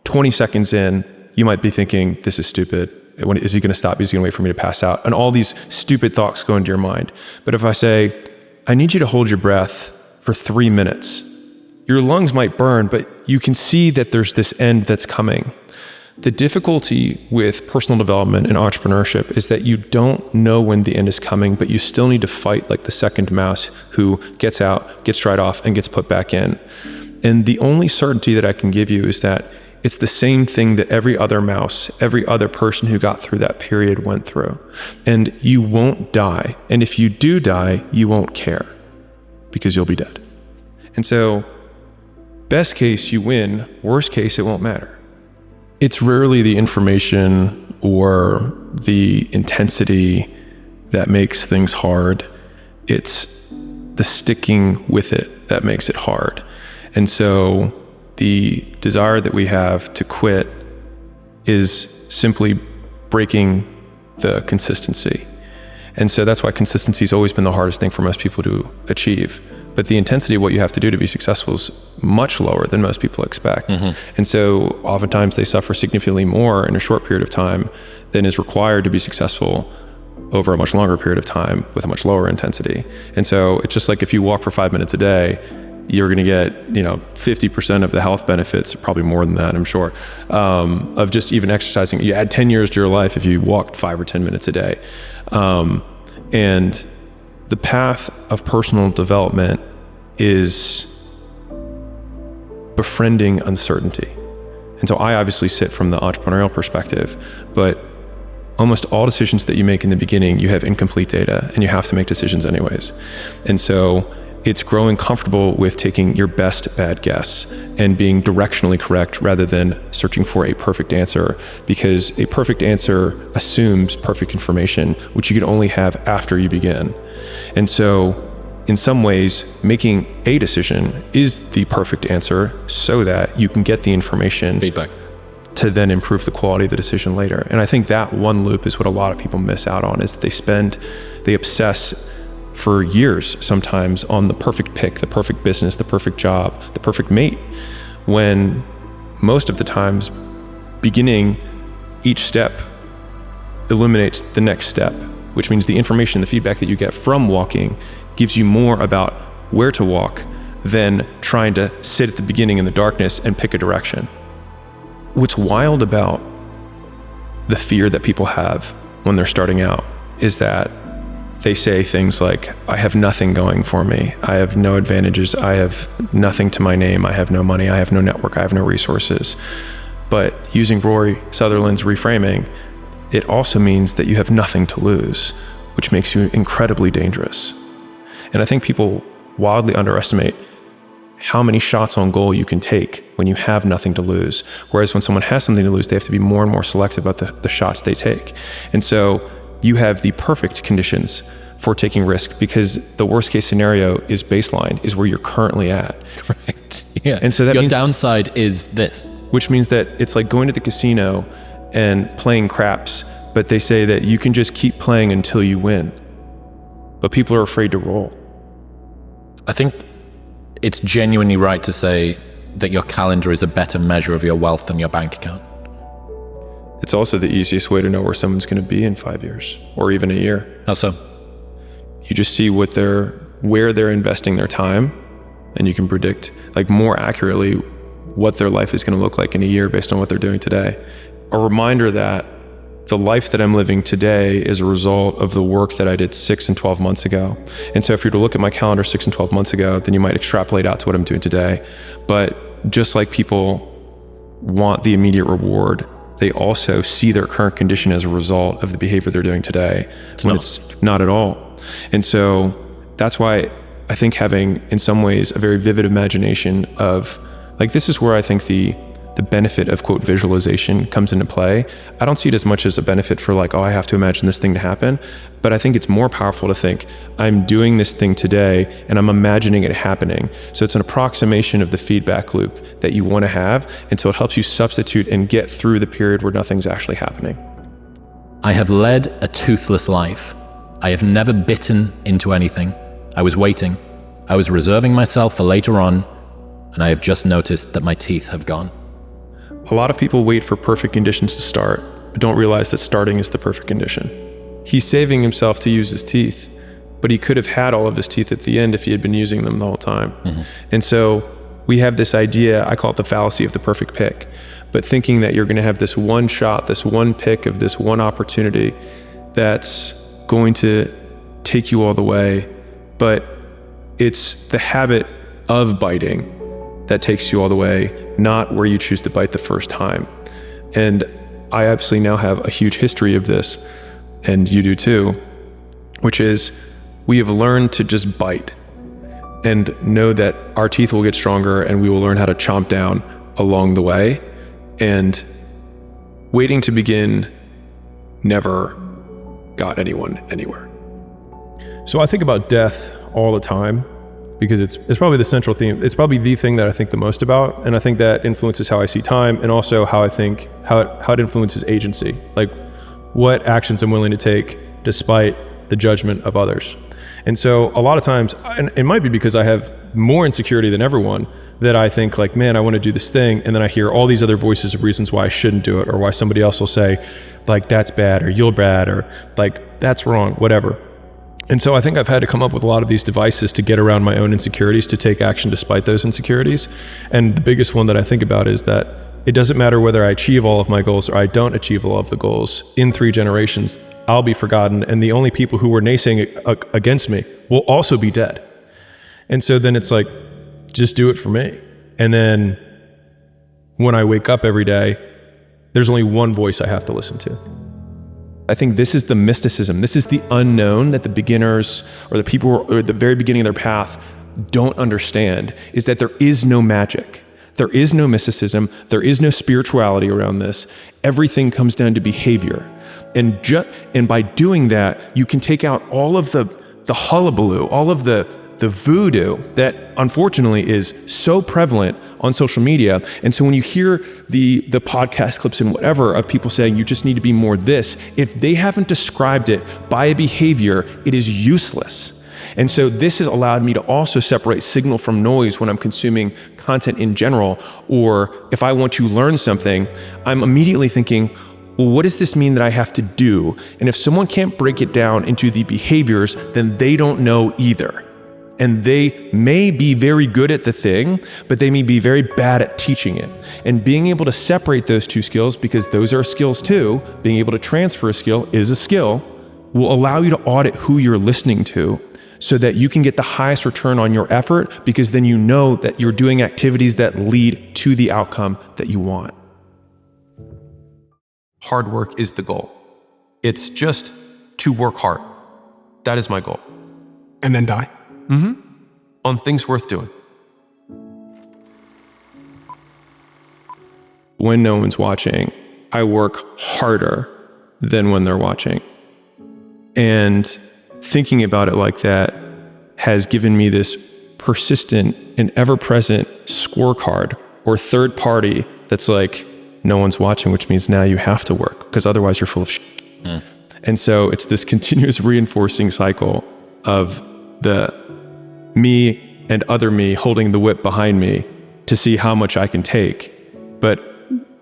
20 seconds in, you might be thinking, this is stupid. Is he going to stop? Is he going to wait for me to pass out? And all these stupid thoughts go into your mind. But if I say, I need you to hold your breath for 3 minutes, your lungs might burn, but you can see that there's this end that's coming. The difficulty with personal development and entrepreneurship is that you don't know when the end is coming, but you still need to fight like the second mouse who gets out, gets dried off, and gets put back in. And the only certainty that I can give you is that it's the same thing that every other mouse, every other person who got through that period went through. And you won't die. And if you do die, you won't care because you'll be dead. And so, best case, you win. Worst case, it won't matter. It's rarely the information or the intensity that makes things hard. It's the sticking with it that makes it hard. And so the desire that we have to quit is simply breaking the consistency. And so that's why consistency has always been the hardest thing for most people to achieve. But the intensity of what you have to do to be successful is much lower than most people expect. And so oftentimes they suffer significantly more in a short period of time than is required to be successful over a much longer period of time with a much lower intensity. And so it's just like if you walk for 5 minutes a day, you're going to get, 50% of the health benefits, probably more than that, I'm sure, of just even exercising. You add 10 years to your life if you walked 5 or 10 minutes a day. And the path of personal development is befriending uncertainty. And so I obviously sit from the entrepreneurial perspective, but almost all decisions that you make in the beginning, you have incomplete data and you have to make decisions anyways. And so it's growing comfortable with taking your best bad guess and being directionally correct rather than searching for a perfect answer, because a perfect answer assumes perfect information, which you can only have after you begin. And so in some ways, making a decision is the perfect answer so that you can get the information Feedback to then improve the quality of the decision later. And I think that one loop is what a lot of people miss out on, is they obsess for years sometimes on the perfect pick, the perfect business, the perfect job, the perfect mate, when most of the times beginning each step illuminates the next step, which means the information, the feedback that you get from walking gives you more about where to walk than trying to sit at the beginning in the darkness and pick a direction. What's wild about the fear that people have when they're starting out is that they say things like, I have nothing going for me. I have no advantages. I have nothing to my name. I have no money. I have no network. I have no resources. But using Rory Sutherland's reframing, it also means that you have nothing to lose, which makes you incredibly dangerous. And I think people wildly underestimate how many shots on goal you can take when you have nothing to lose. Whereas when someone has something to lose, they have to be more and more selective about the shots they take. And so you have the perfect conditions for taking risk, because the worst case scenario is baseline, is where you're currently at. Correct. Yeah. And so that your means, downside is this. which means that it's like going to the casino and playing craps, but they say that you can just keep playing until you win. But people are afraid to roll. I think it's genuinely right to say that your calendar is a better measure of your wealth than your bank account. It's also the easiest way to know where someone's going to be in 5 years or even a year. How so? You just see where they're investing their time, and you can predict like more accurately what their life is going to look like in a year based on what they're doing today. A reminder that the life that I'm living today is a result of the work that I did 6 and 12 months ago. And so if you were to look at my calendar 6 and 12 months ago, then you might extrapolate out to what I'm doing today. But just like people want the immediate reward, they also see their current condition as a result of the behavior they're doing today, it's not at all. And so that's why I think having, in some ways, a very vivid imagination of, like, this is where I think the benefit of, quote, visualization comes into play. I don't see it as much as a benefit for like, oh, I have to imagine this thing to happen. But I think it's more powerful to think, I'm doing this thing today and I'm imagining it happening. So it's an approximation of the feedback loop that you want to have. And so it helps you substitute and get through the period where nothing's actually happening. I have led a toothless life. I have never bitten into anything. I was waiting. I was reserving myself for later on, and I have just noticed that my teeth have gone. A lot of people wait for perfect conditions to start, don't realize that starting is the perfect condition. He's saving himself to use his teeth, but he could have had all of his teeth at the end if he had been using them the whole time. And so we have this idea, I call it the fallacy of the perfect pick, but thinking that you're going to have this one shot, this one pick of this one opportunity that's going to take you all the way, but it's the habit of biting that takes you all the way, not where you choose to bite the first time. And I obviously now have a huge history of this, and you do too, which is we have learned to just bite and know that our teeth will get stronger and we will learn how to chomp down along the way. And waiting to begin never got anyone anywhere. So I think about death all the time because it's probably the central theme. It's probably the thing that I think the most about. And I think that influences how I see time and also how I think, how it influences agency. Like what actions I'm willing to take despite the judgment of others. And so a lot of times, and it might be because I have more insecurity than everyone, that I think like, man, I want to do this thing. And then I hear all these other voices of reasons why I shouldn't do it, or why somebody else will say like, that's bad, or you're bad, or like, that's wrong, whatever. And so I think I've had to come up with a lot of these devices to get around my own insecurities, to take action despite those insecurities. And the biggest one that I think about is that it doesn't matter whether I achieve all of my goals or I don't achieve all of the goals. In 3 generations, I'll be forgotten. And the only people who were naysaying against me will also be dead. And so then it's like, just do it for me. And then when I wake up every day, there's only one voice I have to listen to. I think this is the mysticism. This is the unknown that the beginners or the people who are at the very beginning of their path don't understand, is that there is no magic. There is no mysticism. There is no spirituality around this. Everything comes down to behavior. And by doing that, you can take out all of the hullabaloo, all of the voodoo that unfortunately is so prevalent on social media. And so when you hear the podcast clips and whatever of people saying you just need to be more this, if they haven't described it by a behavior, it is useless. And so this has allowed me to also separate signal from noise when I'm consuming content in general, or if I want to learn something, I'm immediately thinking, well, what does this mean that I have to do? And if someone can't break it down into the behaviors, then they don't know either. And they may be very good at the thing, but they may be very bad at teaching it. And being able to separate those two skills, because those are skills too, being able to transfer a skill is a skill, will allow you to audit who you're listening to so that you can get the highest return on your effort, because then you know that you're doing activities that lead to the outcome that you want. Hard work is the goal. It's just to work hard. That is my goal. And then die? On things worth doing. When no one's watching, I work harder than when they're watching. And thinking about it like that has given me this persistent and ever-present scorecard or third party that's like, no one's watching, which means now you have to work because otherwise you're full of shit. And so it's this continuous reinforcing cycle of the me and other me holding the whip behind me to see how much I can take. But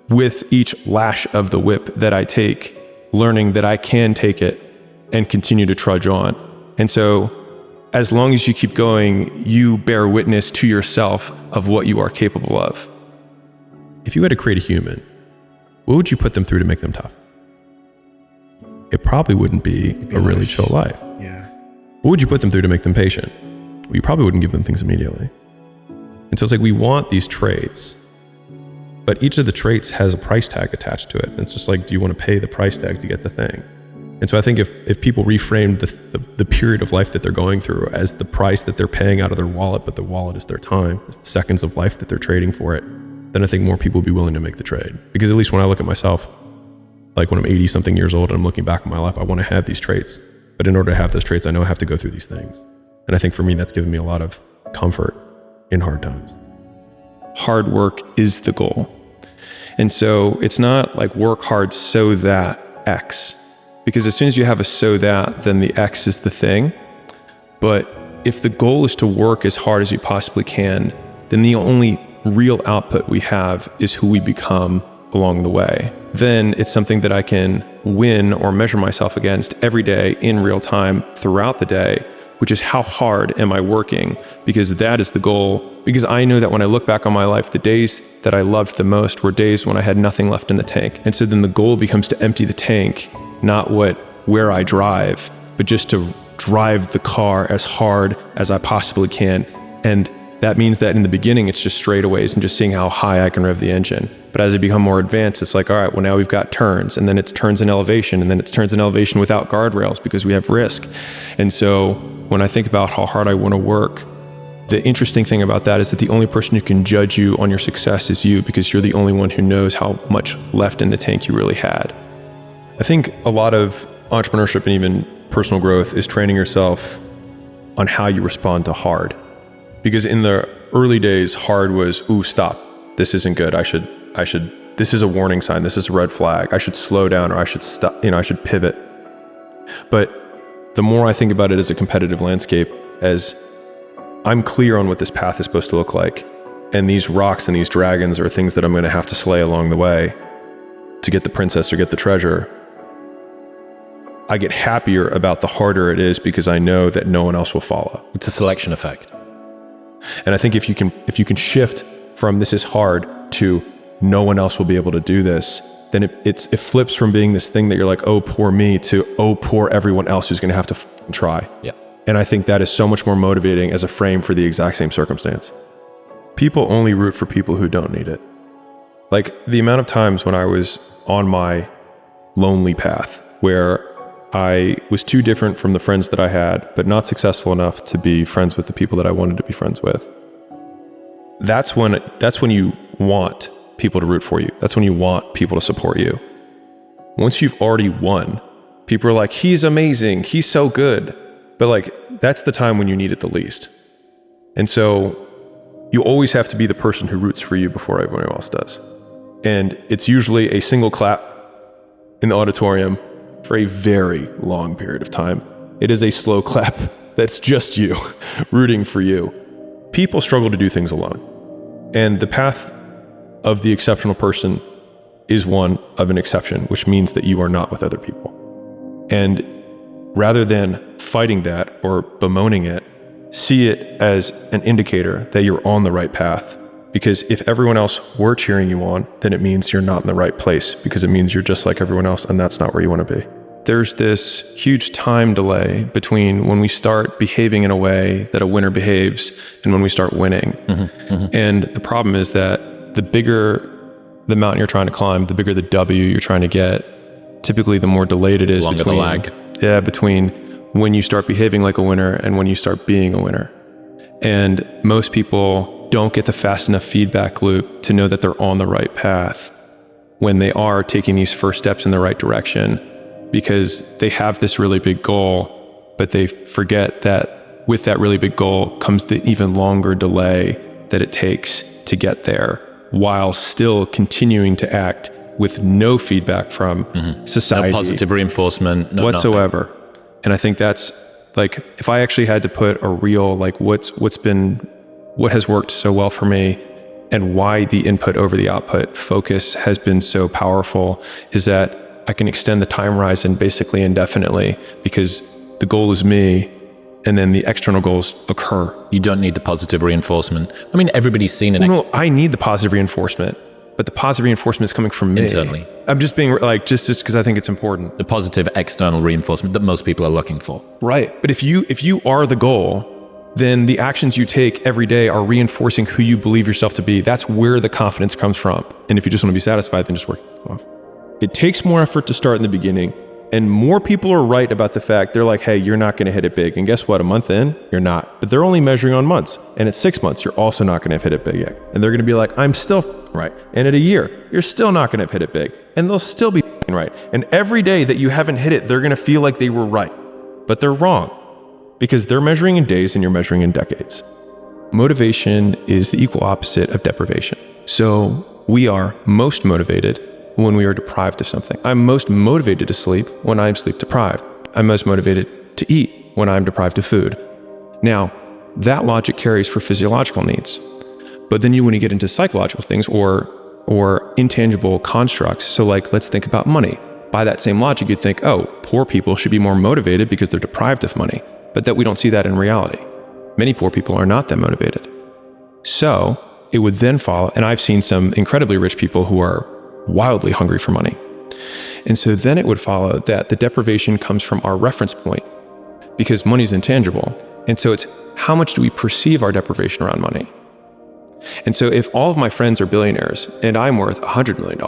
with each lash of the whip that I take, learning that I can take it and continue to trudge on. And so as long as you keep going, you bear witness to yourself of what you are capable of. If you had to create a human, what would you put them through to make them tough? It probably wouldn't be a really chill life. Yeah. What would you put them through to make them patient? Well, you probably wouldn't give them things immediately. And so it's like we want these traits, but each of the traits has a price tag attached to it. And it's just like, do you want to pay the price tag to get the thing? And so I think if people reframed the period of life that they're going through as the price that they're paying out of their wallet, but the wallet is their time, it's the seconds of life that they're trading for it, then I think more people will be willing to make the trade. Because at least when I look at myself, like when I'm 80 something years old and I'm looking back at my life, I want to have these traits. But in order to have those traits, I know I have to go through these things. And I think for me, that's given me a lot of comfort in hard times. Hard work is the goal. And so it's not like work hard so that X. Because as soon as you have a so that, then the X is the thing. But if the goal is to work as hard as you possibly can, then the only real output we have is who we become along the way, then it's something that I can win or measure myself against every day in real time throughout the day, which is how hard am I working? Because that is the goal. Because I know that when I look back on my life, the days that I loved the most were days when I had nothing left in the tank. And so then the goal becomes to empty the tank, not where I drive, but just to drive the car as hard as I possibly can. And that means that in the beginning, it's just straightaways and just seeing how high I can rev the engine. But as I become more advanced, it's like, all right, well, now we've got turns, and then it's turns in elevation, and then it's turns in elevation without guardrails because we have risk. And so when I think about how hard I want to work, the interesting thing about that is that the only person who can judge you on your success is you, because you're the only one who knows how much left in the tank you really had. I think a lot of entrepreneurship and even personal growth is training yourself on how you respond to hard. Because in the early days, hard was, ooh, stop. This isn't good. This is a warning sign. This is a red flag. I should slow down, or I should stop, I should pivot. But the more I think about it as a competitive landscape, as I'm clear on what this path is supposed to look like, and these rocks and these dragons are things that I'm going to have to slay along the way to get the princess or get the treasure, I get happier about the harder it is because I know that no one else will follow. It's a selection effect. And I think if you can shift from this is hard to no one else will be able to do this, then it flips from being this thing that you're like, oh, poor me, to oh, poor everyone else who's going to have to try. Yeah. And I think that is so much more motivating as a frame for the exact same circumstance. People only root for people who don't need it. Like the amount of times when I was on my lonely path where I was too different from the friends that I had, but not successful enough to be friends with the people that I wanted to be friends with. That's when you want people to root for you. That's when you want people to support you. Once you've already won, people are like, he's amazing, he's so good. But like, that's the time when you need it the least. And so you always have to be the person who roots for you before everyone else does. And it's usually a single clap in the auditorium for a very long period of time. It is a slow clap that's just you rooting for you. People struggle to do things alone. And the path of the exceptional person is one of an exception, which means that you are not with other people. And rather than fighting that or bemoaning it, see it as an indicator that you're on the right path. Because if everyone else were cheering you on, then it means you're not in the right place, because it means you're just like everyone else, and that's not where you want to be. There's this huge time delay between when we start behaving in a way that a winner behaves and when we start winning. And the problem is that the bigger the mountain you're trying to climb, the bigger the W you're trying to get, typically the more delayed it is Longer the lag. Yeah, between when you start behaving like a winner and when you start being a winner. And most people don't get the fast enough feedback loop to know that they're on the right path when they are taking these first steps in the right direction, because they have this really big goal, but they forget that with that really big goal comes the even longer delay that it takes to get there, while still continuing to act with no feedback from society. No positive reinforcement whatsoever. And I think that's like, if I actually had to put a real, like what has worked so well for me and why the input over the output focus has been so powerful, is that I can extend the time horizon basically indefinitely, because the goal is me and then the external goals occur. You don't need the positive reinforcement. I mean, everybody's seen an No, I need the positive reinforcement, but the positive reinforcement is coming from me. Internally. I'm just being like, just because I think it's important. the positive external reinforcement that most people are looking for. Right. But if you are the goal, then the actions you take every day are reinforcing who you believe yourself to be. That's where the confidence comes from. And if you just want to be satisfied, then just work it off. It takes more effort to start in the beginning, and more people are right about the fact, they're like, hey, you're not going to hit it big. And guess what? A month in, you're not. But they're only measuring on months. And at 6 months, you're also not going to have hit it big yet. And they're going to be like, I'm still right. And at a year, you're still not going to have hit it big. And they'll still be right. And every day that you haven't hit it, they're going to feel like they were right. But they're wrong, because they're measuring in days and you're measuring in decades. Motivation is the equal opposite of deprivation. So we are most motivated when we are deprived of something. I'm most motivated to sleep when I'm sleep deprived. I'm most motivated to eat when I'm deprived of food. Now, that logic carries for physiological needs. But then when you get into psychological things or or intangible constructs. So like, let's think about money. By that same logic, you'd think, oh, poor people should be more motivated because they're deprived of money, but that we don't see that in reality. Many poor people are not that motivated. So it would then follow, and I've seen some incredibly rich people who are wildly hungry for money. And so then it would follow that the deprivation comes from our reference point, because money's intangible. And so it's how much do we perceive our deprivation around money? And so if all of my friends are billionaires and I'm worth $100 million,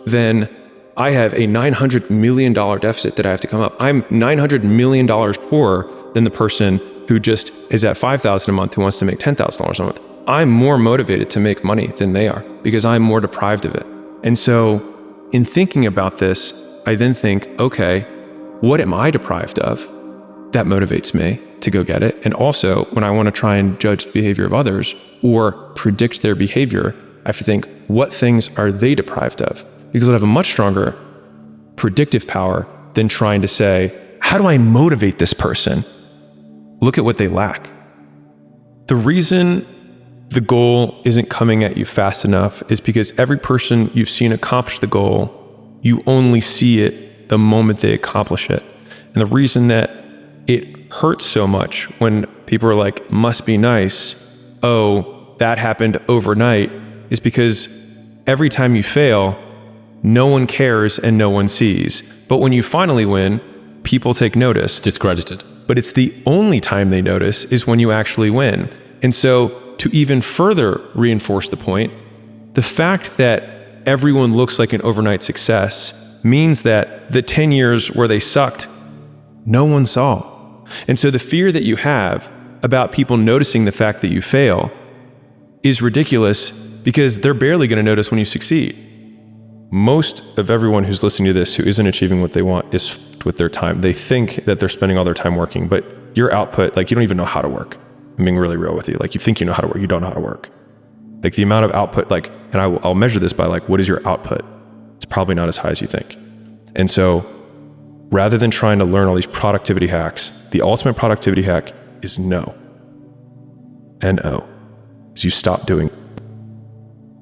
then I have a $900 million deficit that I have to come up. I'm $900 million poorer than the person who just is at $5,000 a month who wants to make $10,000 a month. I'm more motivated to make money than they are because I'm more deprived of it. And so in thinking about this, I then think, okay, what am I deprived of that motivates me to go get it? And also, when I want to try and judge the behavior of others or predict their behavior, I have to think, what things are they deprived of? Because I'll have a much stronger predictive power than trying to say, how do I motivate this person? Look at what they lack. The reason the goal isn't coming at you fast enough is because every person you've seen accomplish the goal, you only see it the moment they accomplish it. And the reason that it hurts so much when people are like, must be nice, oh, that happened overnight, is because every time you fail, no one cares and no one sees. But when you finally win, people take notice. Discredited. But it's the only time they notice is when you actually win. And so to even further reinforce the point, the fact that everyone looks like an overnight success means that the 10 years where they sucked, no one saw. And so the fear that you have about people noticing the fact that you fail is ridiculous because they're barely going to notice when you succeed. Most of everyone who's listening to this who isn't achieving what they want is f***ed with their time. They think that they're spending all their time working, but your output, like you don't even know how to work. I'm being really real with you. Like you think you know how to work, you don't know how to work. Like the amount of output, like, and I'll measure this by like, what is your output? It's probably not as high as you think. And so rather than trying to learn all these productivity hacks, the ultimate productivity hack is no. N-O. Is you stop doing.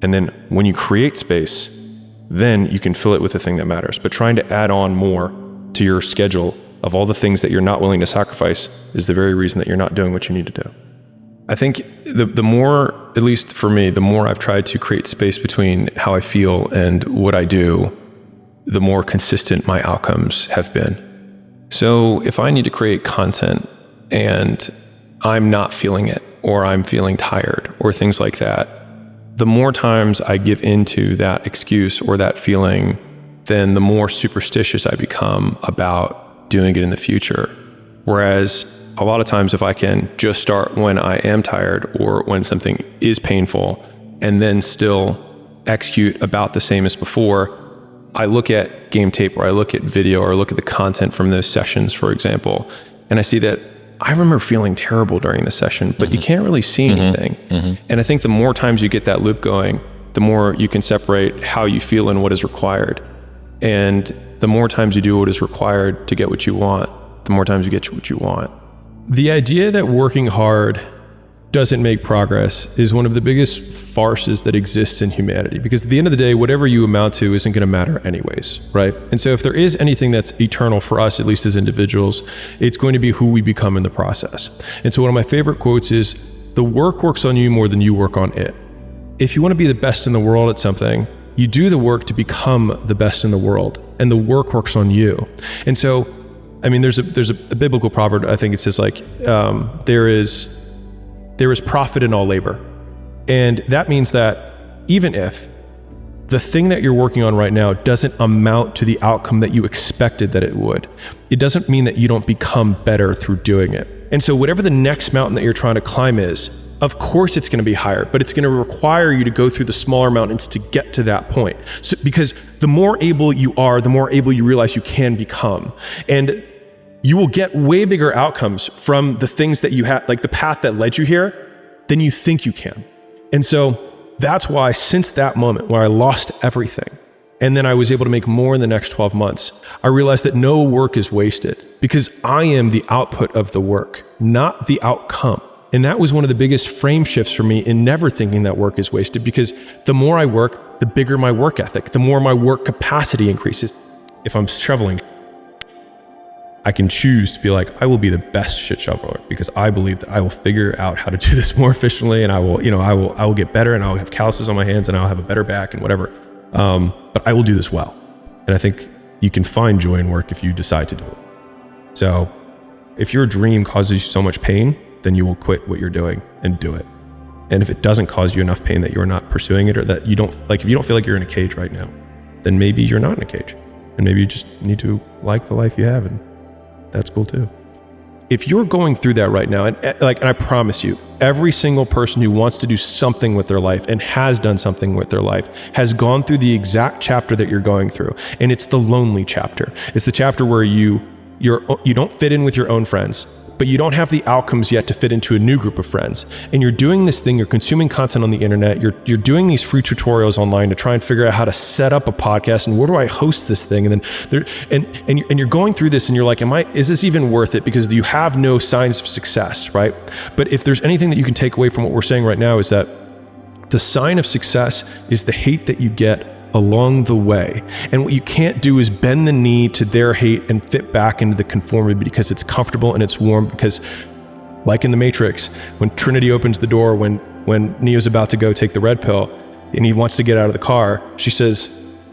And then when you create space, then you can fill it with the thing that matters. But trying to add on more to your schedule of all the things that you're not willing to sacrifice is the very reason that you're not doing what you need to do. I think the more, at least for me, the more I've tried to create space between how I feel and what I do, the more consistent my outcomes have been. So if I need to create content and I'm not feeling it, or I'm feeling tired, or things like that, the more times I give into that excuse or that feeling, then the more superstitious I become about doing it in the future. Whereas a lot of times if I can just start when I am tired or when something is painful and then still execute about the same as before, I look at game tape or I look at video or I look at the content from those sessions, for example, and I see that I remember feeling terrible during the session, but you can't really see anything. And I think the more times you get that loop going, the more you can separate how you feel and what is required. And the more times you do what is required to get what you want, the more times you get what you want. The idea that working hard doesn't make progress is one of the biggest farces that exists in humanity, because at the end of the day, whatever you amount to isn't going to matter anyways, right? And so if there is anything that's eternal for us, at least as individuals, it's going to be who we become in the process. And so one of my favorite quotes is, the work works on you more than you work on it. If you want to be the best in the world at something, you do the work to become the best in the world, and the work works on you. And so, I mean, there's a biblical proverb, I think it says like, there is profit in all labor. And that means that even if the thing that you're working on right now doesn't amount to the outcome that you expected that it would, it doesn't mean that you don't become better through doing it. And so whatever the next mountain that you're trying to climb is, of course it's going to be higher, but it's going to require you to go through the smaller mountains to get to that point. So, because the more able you are, the more able you realize you can become. And you will get way bigger outcomes from the things that you have, like the path that led you here, than you think you can. And so that's why since that moment where I lost everything, and then I was able to make more in the next 12 months, I realized that no work is wasted because I am the output of the work, not the outcome. And that was one of the biggest frame shifts for me in never thinking that work is wasted, because the more I work, the bigger my work ethic, the more my work capacity increases. If I'm shoveling, I can choose to be like, I will be the best shit shoveler because I believe that I will figure out how to do this more efficiently, and I will get better, and I'll have calluses on my hands, and I'll have a better back and whatever. But I will do this well. And I think you can find joy in work if you decide to do it. So if your dream causes you so much pain, then you will quit what you're doing and do it. And if it doesn't cause you enough pain that you're not pursuing it, or that you don't, like if you don't feel like you're in a cage right now, then maybe you're not in a cage. And maybe you just need to like the life you have, and that's cool too. If you're going through that right now, and I promise you, every single person who wants to do something with their life and has done something with their life has gone through the exact chapter that you're going through. And it's the lonely chapter. It's the chapter where you don't fit in with your own friends, but you don't have the outcomes yet to fit into a new group of friends. And you're doing this thing, you're consuming content on the internet, you're doing these free tutorials online to try and figure out how to set up a podcast and where do I host this thing? And then you're going through this and you're like, is this even worth it? Because you have no signs of success, right? But if there's anything that you can take away from what we're saying right now, is that the sign of success is the hate that you get along the way. And what you can't do is bend the knee to their hate and fit back into the conformity because it's comfortable and it's warm. Because like in the Matrix, when Trinity opens the door, when Neo's about to go take the red pill and he wants to get out of the car, she says,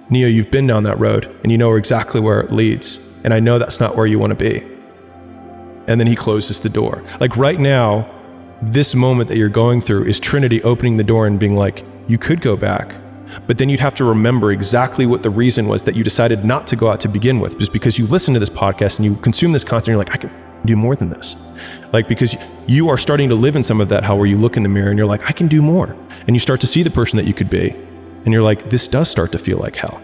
Neo, you've been down that road and you know exactly where it leads. And I know that's not where you want to be. And then he closes the door. Like right now, this moment that you're going through is Trinity opening the door and being like, you could go back. But then you'd have to remember exactly what the reason was that you decided not to go out to begin with, just because you listen to this podcast and you consume this content, and you're like, I can do more than this. Like, because you are starting to live in some of that hell where you look in the mirror and you're like, I can do more. And you start to see the person that you could be. And you're like, this does start to feel like hell.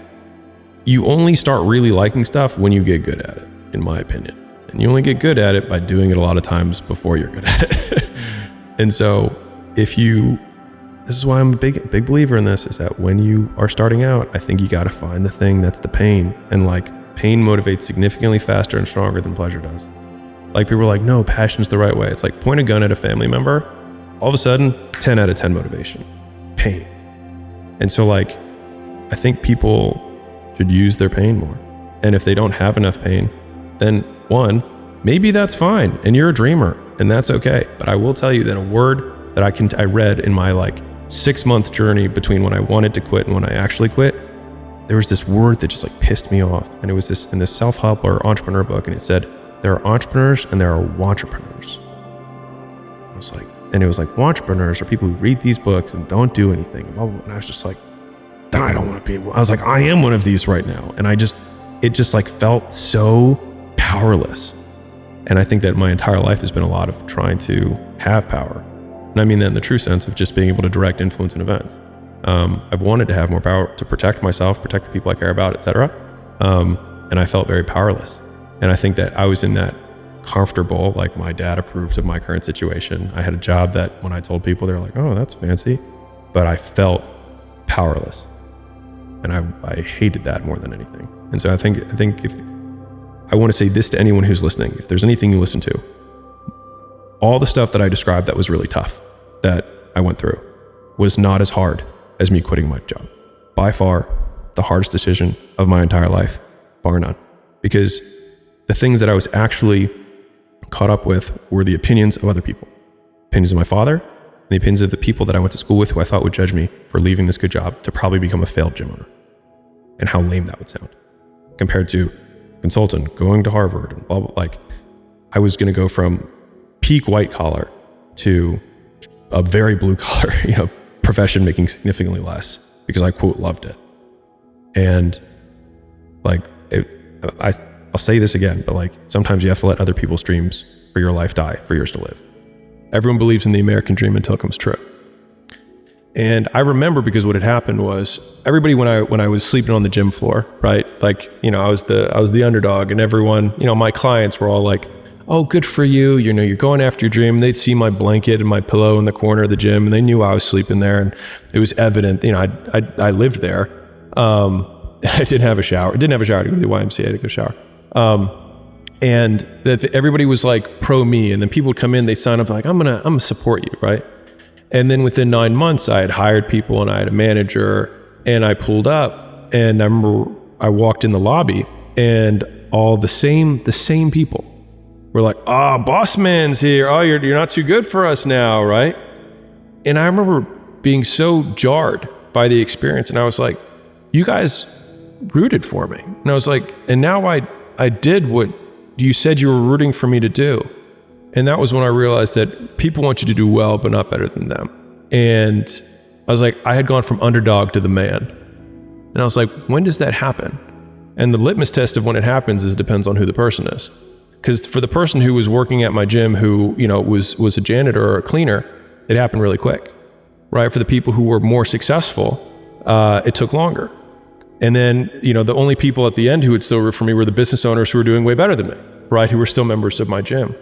You only start really liking stuff when you get good at it, in my opinion. And you only get good at it by doing it a lot of times before you're good at it. And so this is why I'm a big believer in this, is that when you are starting out, I think you got to find the thing that's the pain. And like, pain motivates significantly faster and stronger than pleasure does. Like, people are like, no, passion's the right way. It's like, point a gun at a family member, all of a sudden 10 out of 10 motivation, pain. And so like, I think people should use their pain more. And if they don't have enough pain, then one, maybe that's fine and you're a dreamer and that's okay. But I will tell you that a word that I read in my 6-month journey between when I wanted to quit and when I actually quit, there was this word that just pissed me off. And it was in this self-help or entrepreneur book, and it said, there are entrepreneurs and there are wantrepreneurs. And it was like, wantrepreneurs are people who read these books and don't do anything. And I was just like, I don't want to be. I was like, I am one of these right now. And it just felt so powerless. And I think that my entire life has been a lot of trying to have power. And I mean that in the true sense of just being able to direct, influence, and events. I've wanted to have more power to protect myself, protect the people I care about, etc. And I felt very powerless. And I think that I was in that comfortable, my dad approved of my current situation. I had a job that when I told people, they're like, oh, that's fancy. But I felt powerless. And I hated that more than anything. And so I think if I want to say this to anyone who's listening, if there's anything you listen to, all the stuff that I described that was really tough, that I went through, was not as hard as me quitting my job. By far, the hardest decision of my entire life, bar none. Because the things that I was actually caught up with were the opinions of other people. Opinions of my father, and the opinions of the people that I went to school with who I thought would judge me for leaving this good job to probably become a failed gym owner. And how lame that would sound. Compared to consultant, going to Harvard, and blah, blah, I was going to go from peak white collar to a very blue collar, profession making significantly less because I quote loved it. And I'll say this again, but sometimes you have to let other people's dreams for your life die for yours to live. Everyone believes in the American dream until it comes true. And I remember, because what had happened was everybody, when I was sleeping on the gym floor, right? I was the underdog, and everyone, my clients were all like, oh, good for you. You're going after your dream. And they'd see my blanket and my pillow in the corner of the gym, and they knew I was sleeping there. And it was evident, I lived there. I didn't have a shower. I didn't have a shower to go to the YMCA to go shower. And that everybody was pro me. And then people would come in, they sign up I'm gonna support you, right? And then within 9 months, I had hired people and I had a manager. And I pulled up, and I remember I walked in the lobby, and all the same people were like, "Oh, boss man's here. Oh, you're not too good for us now, right?" And I remember being so jarred by the experience, and I was like, "You guys rooted for me." And I was like, "And now I did what you said you were rooting for me to do." And that was when I realized that people want you to do well, but not better than them. And I was like, I had gone from underdog to the man. And I was like, when does that happen? And the litmus test of when it happens is depends on who the person is. Because for the person who was working at my gym, who, you know, was a janitor or a cleaner, it happened really quick, right? For the people who were more successful, it took longer. And then, you know, the only people at the end who would still root for me were the business owners who were doing way better than me, right? Who were still members of my gym.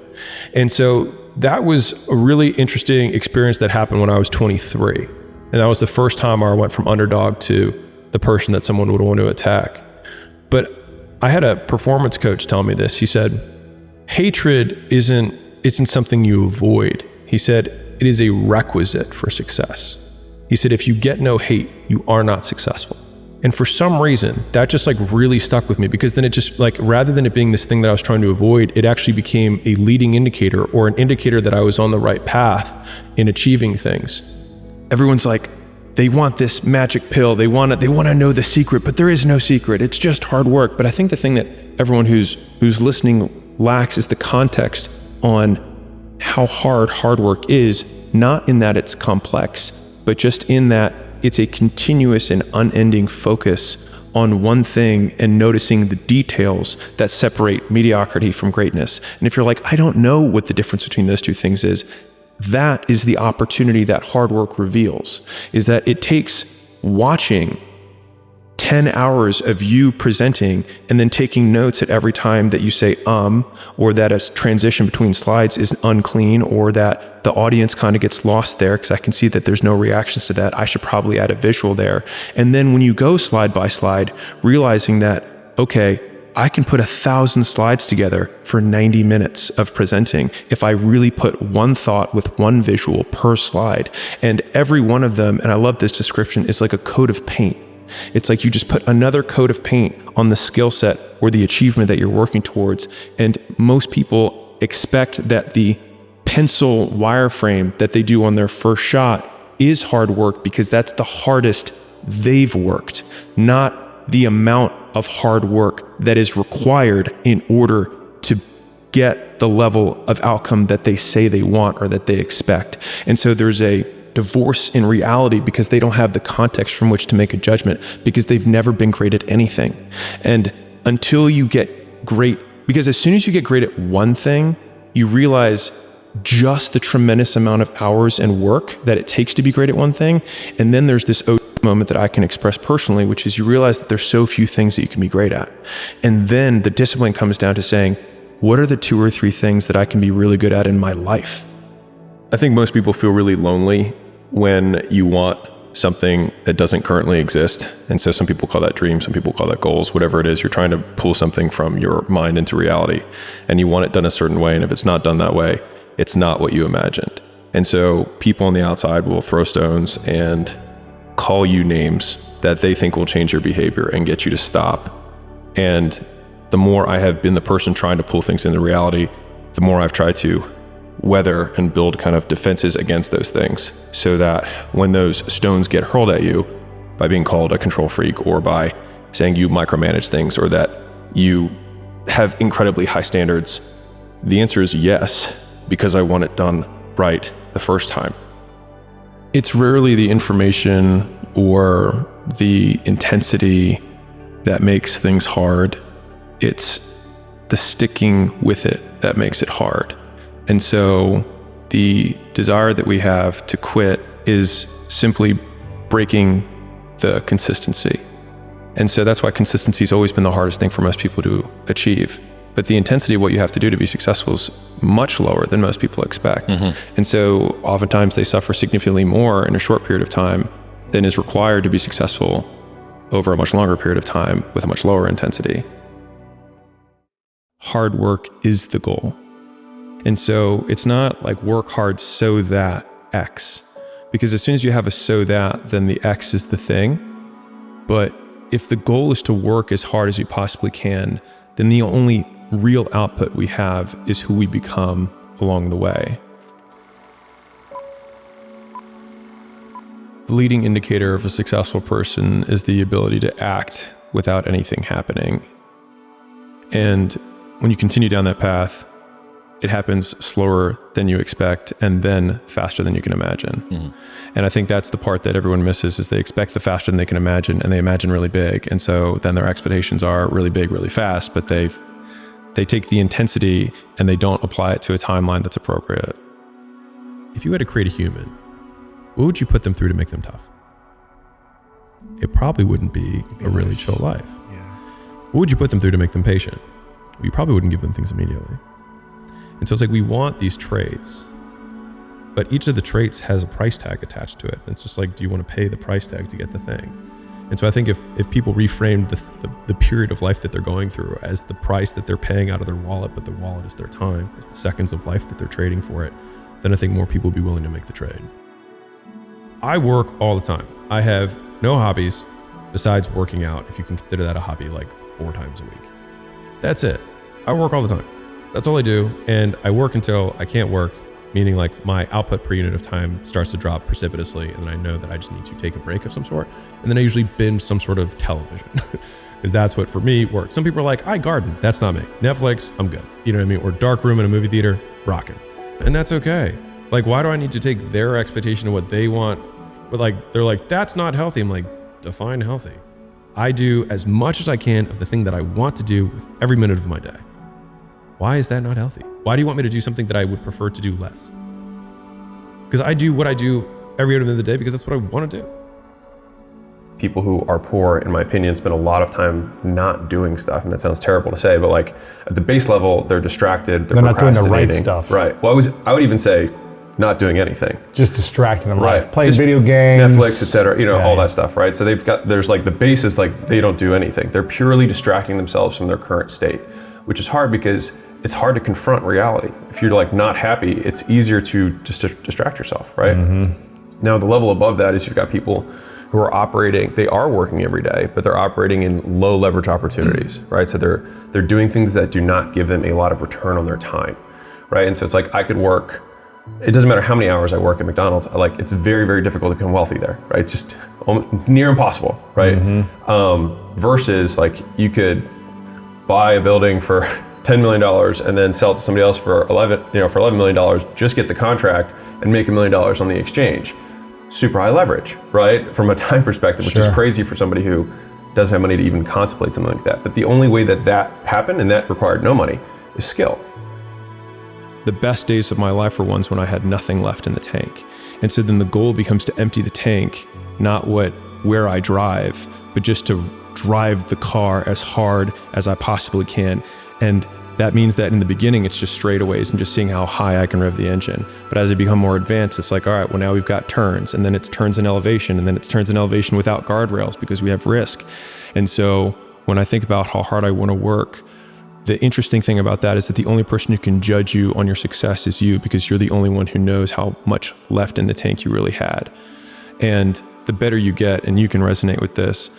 And so that was a really interesting experience that happened when I was 23. And that was the first time I went from underdog to the person that someone would want to attack. But I had a performance coach tell me this. He said, hatred isn't something you avoid. He said, it is a requisite for success. He said, if you get no hate, you are not successful. And for some reason, that just like really stuck with me, because then it just like, rather than it being this thing that I was trying to avoid, it actually became a leading indicator, or an indicator that I was on the right path in achieving things. Everyone's like, they want this magic pill. They want to know the secret, but there is no secret. It's just hard work. But I think the thing that everyone who's listening lacks is the context on how hard work is, not in that it's complex, but just in that it's a continuous and unending focus on one thing and noticing the details that separate mediocrity from greatness. And if you're like, I don't know what the difference between those two things is, that is the opportunity that hard work reveals, is that it takes watching 10 hours of you presenting and then taking notes at every time that you say or that a transition between slides is unclean, or that the audience kind of gets lost there because I can see that there's no reactions to that. I should probably add a visual there. And then when you go slide by slide, realizing that, okay, I can put 1,000 slides together for 90 minutes of presenting if I really put one thought with one visual per slide. And every one of them, and I love this description, is like a coat of paint. It's like you just put another coat of paint on the skill set or the achievement that you're working towards. And most people expect that the pencil wireframe that they do on their first shot is hard work because that's the hardest they've worked, not the amount of hard work that is required in order to get the level of outcome that they say they want or that they expect. And so there's a divorce in reality because they don't have the context from which to make a judgment, because they've never been great at anything. And until you get great, because as soon as you get great at one thing, you realize just the tremendous amount of hours and work that it takes to be great at one thing. And then there's this moment that I can express personally, which is you realize that there's so few things that you can be great at. And then the discipline comes down to saying, what are the 2 or 3 things that I can be really good at in my life? I think most people feel really lonely when you want something that doesn't currently exist. And so some people call that dreams, some people call that goals, whatever it is. You're trying to pull something from your mind into reality, and you want it done a certain way. And if it's not done that way, it's not what you imagined. And so people on the outside will throw stones and call you names that they think will change your behavior and get you to stop. And the more I have been the person trying to pull things into reality, the more I've tried to weather and build kind of defenses against those things, so that when those stones get hurled at you by being called a control freak, or by saying you micromanage things, or that you have incredibly high standards, the answer is yes, because I want it done right the first time. It's rarely the information or the intensity that makes things hard. It's the sticking with it that makes it hard. And so the desire that we have to quit is simply breaking the consistency. And so that's why consistency has always been the hardest thing for most people to achieve. But the intensity of what you have to do to be successful is much lower than most people expect. Mm-hmm. And so oftentimes they suffer significantly more in a short period of time than is required to be successful over a much longer period of time with a much lower intensity. Hard work is the goal. And so it's not like work hard so that X, because as soon as you have a so that, then the X is the thing. But if the goal is to work as hard as you possibly can, then the only real output we have is who we become along the way. The leading indicator of a successful person is the ability to act without anything happening. And when you continue down that path, it happens slower than you expect and then faster than you can imagine. And I think that's the part that everyone misses, is they expect the faster than they can imagine, and they imagine really big. And so then their expectations are really big, really fast, but they take the intensity and they don't apply it to a timeline that's appropriate. If you had to create a human, what would you put them through to make them tough? It probably wouldn't be a really chill life. What would you put them through to make them patient? Well, you probably wouldn't give them things immediately. And so it's like, we want these traits, but each of the traits has a price tag attached to it. And it's just like, do you want to pay the price tag to get the thing? And so I think if people reframed the period of life that they're going through as the price that they're paying out of their wallet, but the wallet is their time, is the seconds of life that they're trading for it, then I think more people would be willing to make the trade. I work all the time. I have no hobbies besides working out, if you can consider that a hobby, like 4 times a week. That's it. I work all the time. That's all I do. And I work until I can't work, meaning like my output per unit of time starts to drop precipitously. And then I know that I just need to take a break of some sort. And then I usually binge some sort of television, because that's what for me works. Some people are like, I garden. That's not me. Netflix, I'm good. You know what I mean? Or dark room in a movie theater, rocking. And that's okay. Like, why do I need to take their expectation of what they want? But like, they're like, that's not healthy. I'm like, define healthy. I do as much as I can of the thing that I want to do with every minute of my day. Why is that not healthy? Why do you want me to do something that I would prefer to do less? Because I do what I do every minute of the day because that's what I want to do. People who are poor, in my opinion, spend a lot of time not doing stuff. And that sounds terrible to say, but like at the base level, they're distracted, they're not doing the right procrastinating. stuff. Right. Well, I would even say not doing anything. Just distracting them, Right. playing Just video games, Netflix, etc. All that stuff, right? So there's like the base is like they don't do anything. They're purely distracting themselves from their current state, which is hard because it's hard to confront reality. If you're like not happy, it's easier to just distract yourself, right? Now the level above that is you've got people who are operating, they are working every day, but they're operating in low leverage opportunities, right? So they're doing things that do not give them a lot of return on their time, right? And so it's like I could work, it doesn't matter how many hours I work at McDonald's, like it's very, very difficult to become wealthy there, right? It's just near impossible, right? Versus like you could buy a building for $10 million and then sell it to somebody else for $11 million, just get the contract and make $1 million on the exchange. Super high leverage, right? From a time perspective, which is crazy for somebody who doesn't have money to even contemplate something like that. But the only way that happened, and that required no money, is skill. The best days of my life were ones when I had nothing left in the tank. And so then the goal becomes to empty the tank, not where I drive, but just to drive the car as hard as I possibly can. And that means that in the beginning, it's just straightaways and just seeing how high I can rev the engine. But as I become more advanced, it's like, all right, well, now we've got turns, and then it's turns in elevation, and then it's turns in elevation without guardrails because we have risk. And so when I think about how hard I want to work, the interesting thing about that is that the only person who can judge you on your success is you, because you're the only one who knows how much left in the tank you really had. And the better you get, and you can resonate with this,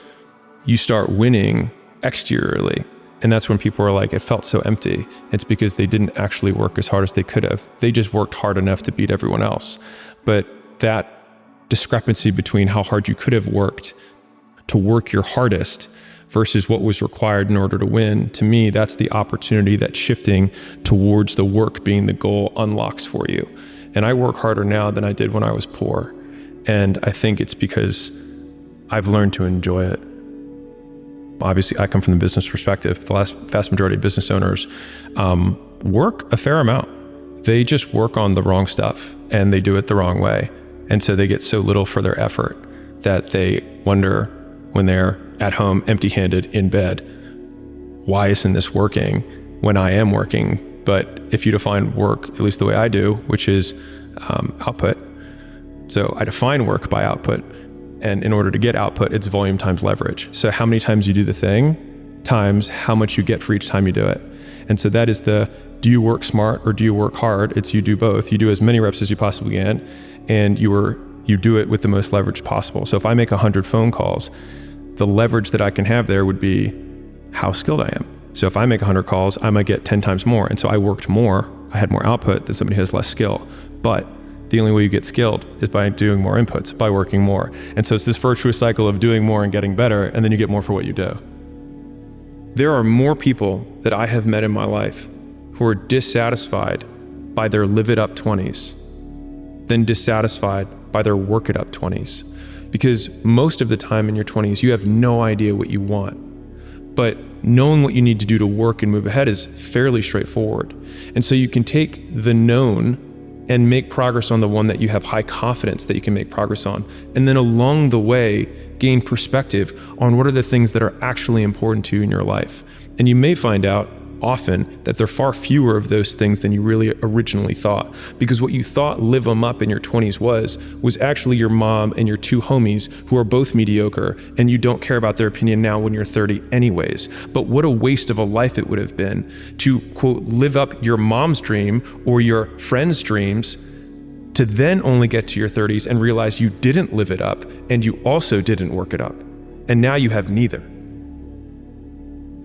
you start winning exteriorly. And that's when people are like, it felt so empty. It's because they didn't actually work as hard as they could have. They just worked hard enough to beat everyone else. But that discrepancy between how hard you could have worked to work your hardest versus what was required in order to win, to me, that's the opportunity that shifting towards the work being the goal unlocks for you. And I work harder now than I did when I was poor. And I think it's because I've learned to enjoy it. Obviously, I come from the business perspective. The vast majority of business owners work a fair amount. They just work on the wrong stuff and they do it the wrong way. And so they get so little for their effort that they wonder when they're at home empty-handed in bed, why isn't this working when I am working? But if you define work, at least the way I do, which is output. So I define work by output. And in order to get output, it's volume times leverage. So how many times you do the thing times how much you get for each time you do it. And so that is do you work smart or do you work hard? It's you do both. You do as many reps as you possibly can, and you do it with the most leverage possible. So if I make 100 phone calls, the leverage that I can have there would be how skilled I am. So if I make 100 calls, I might get 10 times more. And so I worked more, I had more output than somebody who has less skill. But the only way you get skilled is by doing more inputs, by working more. And so it's this virtuous cycle of doing more and getting better, and then you get more for what you do. There are more people that I have met in my life who are dissatisfied by their live it up 20s than dissatisfied by their work it up 20s. Because most of the time in your 20s, you have no idea what you want. But knowing what you need to do to work and move ahead is fairly straightforward. And so you can take the known and make progress on the one that you have high confidence that you can make progress on. And then along the way, gain perspective on what are the things that are actually important to you in your life. And you may find out often that there are far fewer of those things than you really originally thought. Because what you thought live them up in your 20s was actually your mom and your two homies who are both mediocre, and you don't care about their opinion now when you're 30 anyways. But what a waste of a life it would have been to, quote, live up your mom's dream or your friend's dreams to then only get to your 30s and realize you didn't live it up and you also didn't work it up. And now you have neither.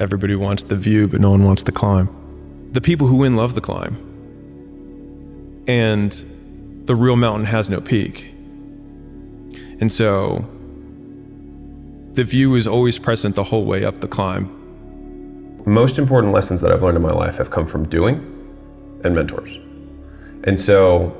Everybody wants the view, but no one wants the climb. The people who win love the climb. And the real mountain has no peak. And so the view is always present the whole way up the climb. Most important lessons that I've learned in my life have come from doing and mentors. And so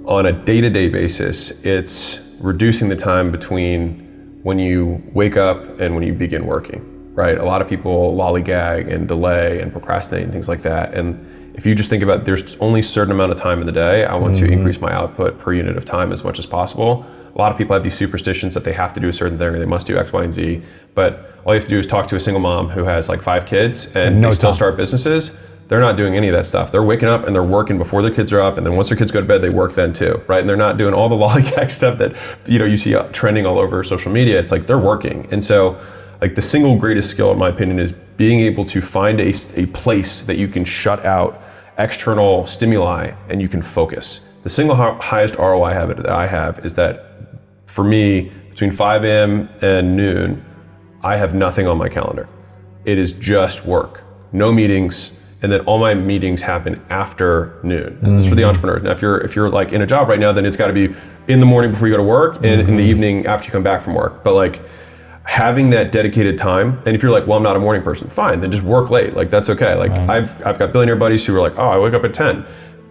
on a day-to-day basis, it's reducing the time between when you wake up and when you begin working. Right? A lot of people lollygag and delay and procrastinate and things like that. And if you just think about there's only a certain amount of time in the day, I want to increase my output per unit of time as much as possible. A lot of people have these superstitions that they have to do a certain thing or they must do X, Y, and Z. But all you have to do is talk to a single mom who has like 5 kids and they still start businesses. They're not doing any of that stuff. They're waking up and they're working before their kids are up, and then once their kids go to bed, they work then too, right? And they're not doing all the lollygag stuff that you see trending all over social media. It's like they're working. And so like the single greatest skill, in my opinion, is being able to find a place that you can shut out external stimuli and you can focus. The single highest ROI habit that I have is that for me, between 5 a.m. and noon, I have nothing on my calendar. It is just work, no meetings, and then all my meetings happen after noon. This is for the entrepreneur. Now, if you're like in a job right now, then it's got to be in the morning before you go to work and in the evening after you come back from work. But like, having that dedicated time, and if you're like, well, I'm not a morning person, fine, then just work late. Like that's okay. Like I've got billionaire buddies who are like, oh, I wake up at 10,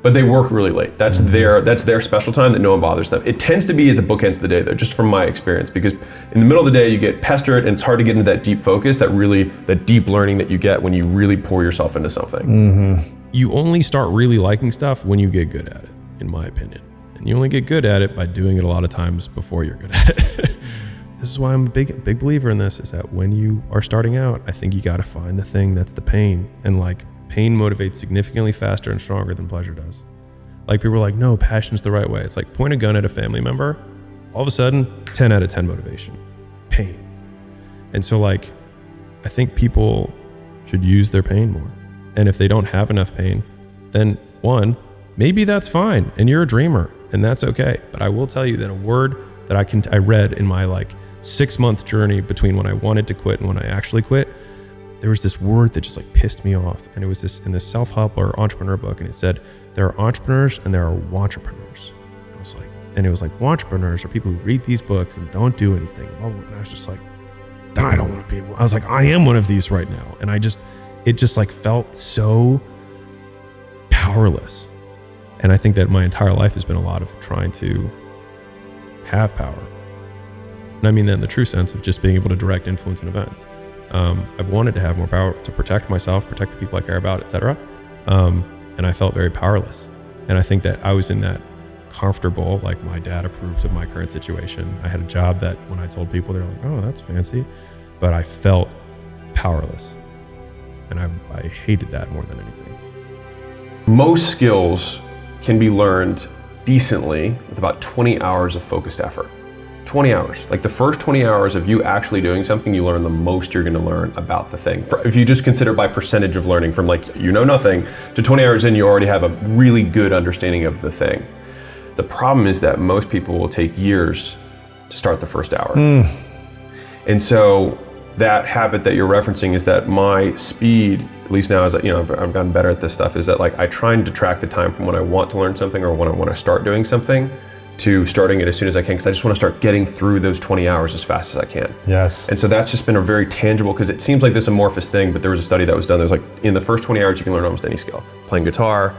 but they work really late. That's their special time that no one bothers them. It tends to be at the bookends of the day though, just from my experience, because in the middle of the day you get pestered and it's hard to get into that deep focus, that deep learning that you get when you really pour yourself into something. You only start really liking stuff when you get good at it, in my opinion. And you only get good at it by doing it a lot of times before you're good at it. This is why I'm a big believer in this, is that when you are starting out, I think you got to find the thing that's the pain. And like pain motivates significantly faster and stronger than pleasure does. Like people are like, no, passion's the right way. It's like point a gun at a family member, all of a sudden 10 out of 10 motivation, pain. And so like, I think people should use their pain more. And if they don't have enough pain, then one, maybe that's fine. And you're a dreamer and that's okay. But I will tell you that a word that I read in my like 6-month journey between when I wanted to quit and when I actually quit, there was this word that just like pissed me off. And it was this in this self-help or entrepreneur book. And it said, there are entrepreneurs and there are wantrepreneurs. And it was like, wantrepreneurs are people who read these books and don't do anything. And I was just like, I don't want to be, I was like, I am one of these right now. And it just like felt so powerless. And I think that my entire life has been a lot of trying to have power. And I mean that in the true sense of just being able to direct influence in events. I've wanted to have more power to protect myself, protect the people I care about, etc. And I felt very powerless. And I think that I was in that comfortable, like my dad approves of my current situation. I had a job that when I told people, they're like, oh, that's fancy. But I felt powerless. And I hated that more than anything. Most skills can be learned decently with about 20 hours of focused effort. 20 hours. Like the first 20 hours of you actually doing something, you learn the most you're going to learn about the thing. If you just consider by percentage of learning from like, nothing to 20 hours in, you already have a really good understanding of the thing. The problem is that most people will take years to start the first hour. And so that habit that you're referencing is that my speed, at least now as I've gotten better at this stuff, is that like I try and detract the time from when I want to learn something or when I want to start doing something to starting it as soon as I can, because I just want to start getting through those 20 hours as fast as I can. Yes. And so that's just been a very tangible, because it seems like this amorphous thing, but there was a study that was done. There's like, in the first 20 hours, you can learn almost any skill. Playing guitar,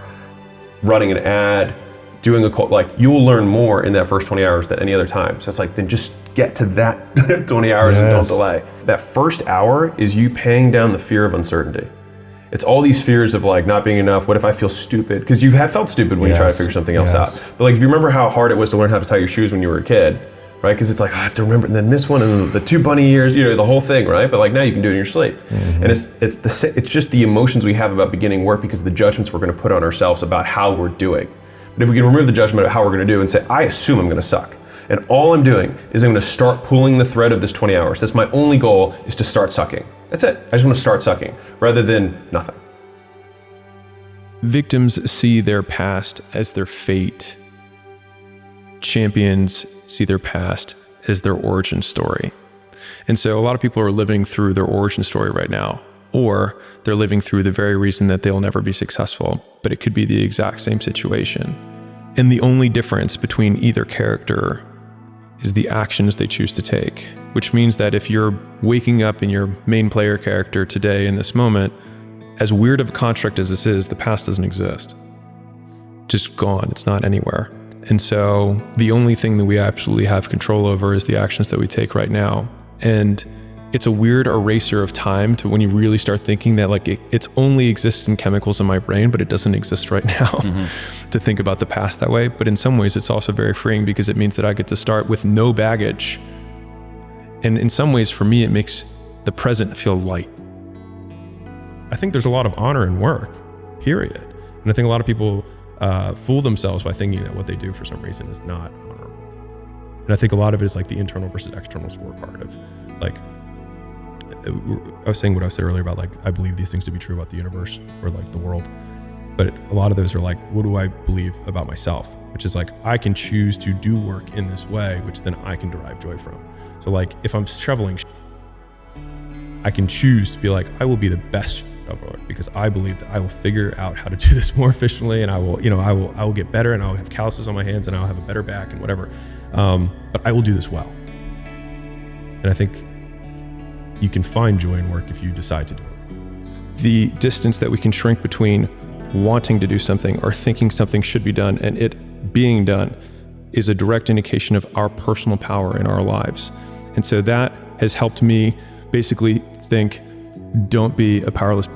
running an ad, doing like you'll learn more in that first 20 hours than any other time. So it's like, then just get to that 20 hours and don't delay. That first hour is you paying down the fear of uncertainty. It's all these fears of like not being enough. What if I feel stupid? Because you have felt stupid when you try to figure something else out. But like, if you remember how hard it was to learn how to tie your shoes when you were a kid, right? Because it's like, I have to remember, and then this one, and the 2 bunny ears, the whole thing, right? But like now you can do it in your sleep. And it's just the emotions we have about beginning work because of the judgments we're going to put on ourselves about how we're doing. But if we can remove the judgment of how we're going to do and say, I assume I'm going to suck. And all I'm doing is I'm going to start pulling the thread of this 20 hours. That's my only goal, is to start sucking. That's it. I just want to start sucking rather than nothing. Victims see their past as their fate. Champions see their past as their origin story. And so a lot of people are living through their origin story right now, or they're living through the very reason that they'll never be successful, but it could be the exact same situation. And the only difference between either character is the actions they choose to take, which means that if you're waking up in your main player character today in this moment, as weird of a construct as this is, the past doesn't exist. Just gone, it's not anywhere. And so the only thing that we absolutely have control over is the actions that we take right now. And it's a weird eraser of time to when you really start thinking that like it's only exists in chemicals in my brain, but it doesn't exist right now to think about the past that way. But in some ways it's also very freeing because it means that I get to start with no baggage. And in some ways for me, it makes the present feel light. I think there's a lot of honor in work, period. And I think a lot of people fool themselves by thinking that what they do for some reason is not honorable. And I think a lot of it is like the internal versus external scorecard of like, I was saying what I said earlier about like, I believe these things to be true about the universe or like the world. But a lot of those are like, what do I believe about myself? Which is like, I can choose to do work in this way, which then I can derive joy from. So like, if I'm shoveling, I can choose to be like, I will be the best shoveler because I believe that I will figure out how to do this more efficiently, and I will get better, and I'll have calluses on my hands, and I'll have a better back and whatever. But I will do this well. And I think you can find joy in work if you decide to do it. The distance that we can shrink between wanting to do something or thinking something should be done and it being done is a direct indication of our personal power in our lives. And so that has helped me basically think, don't be a powerless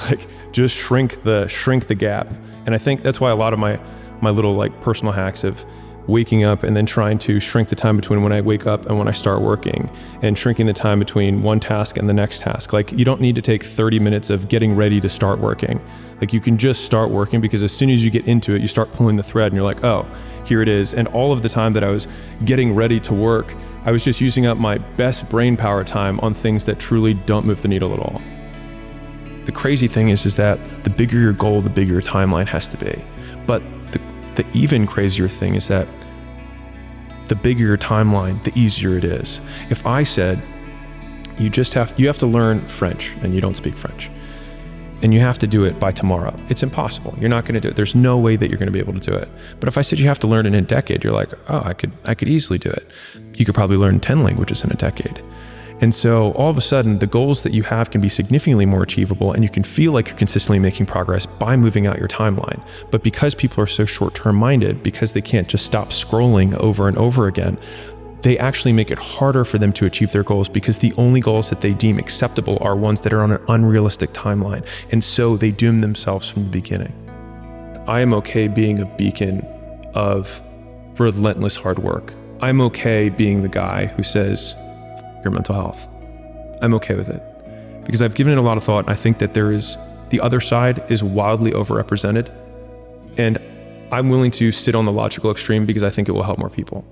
like just shrink the gap. And I think that's why a lot of my little like personal hacks of waking up and then trying to shrink the time between when I wake up and when I start working, and shrinking the time between one task and the next task. Like you don't need to take 30 minutes of getting ready to start working. Like you can just start working, because as soon as you get into it, you start pulling the thread and you're like, oh, here it is. And all of the time that I was getting ready to work, I was just using up my best brain power time on things that truly don't move the needle at all. The crazy thing is that the bigger your goal, the bigger your timeline has to be. But the even crazier thing is that the bigger your timeline, the easier it is. If I said, you have to learn French and you don't speak French, and you have to do it by tomorrow, it's impossible. You're not going to do it. There's no way that you're going to be able to do it. But if I said you have to learn it in a decade, you're like, oh, I could easily do it. You could probably learn 10 languages in a decade. And so all of a sudden, the goals that you have can be significantly more achievable, and you can feel like you're consistently making progress by moving out your timeline. But because people are so short-term minded, because they can't just stop scrolling over and over again, they actually make it harder for them to achieve their goals, because the only goals that they deem acceptable are ones that are on an unrealistic timeline. And so they doom themselves from the beginning. I am okay being a beacon of relentless hard work. I'm okay being the guy who says, your mental health. I'm okay with it because I've given it a lot of thought. And I think that the other side is wildly overrepresented, and I'm willing to sit on the logical extreme because I think it will help more people.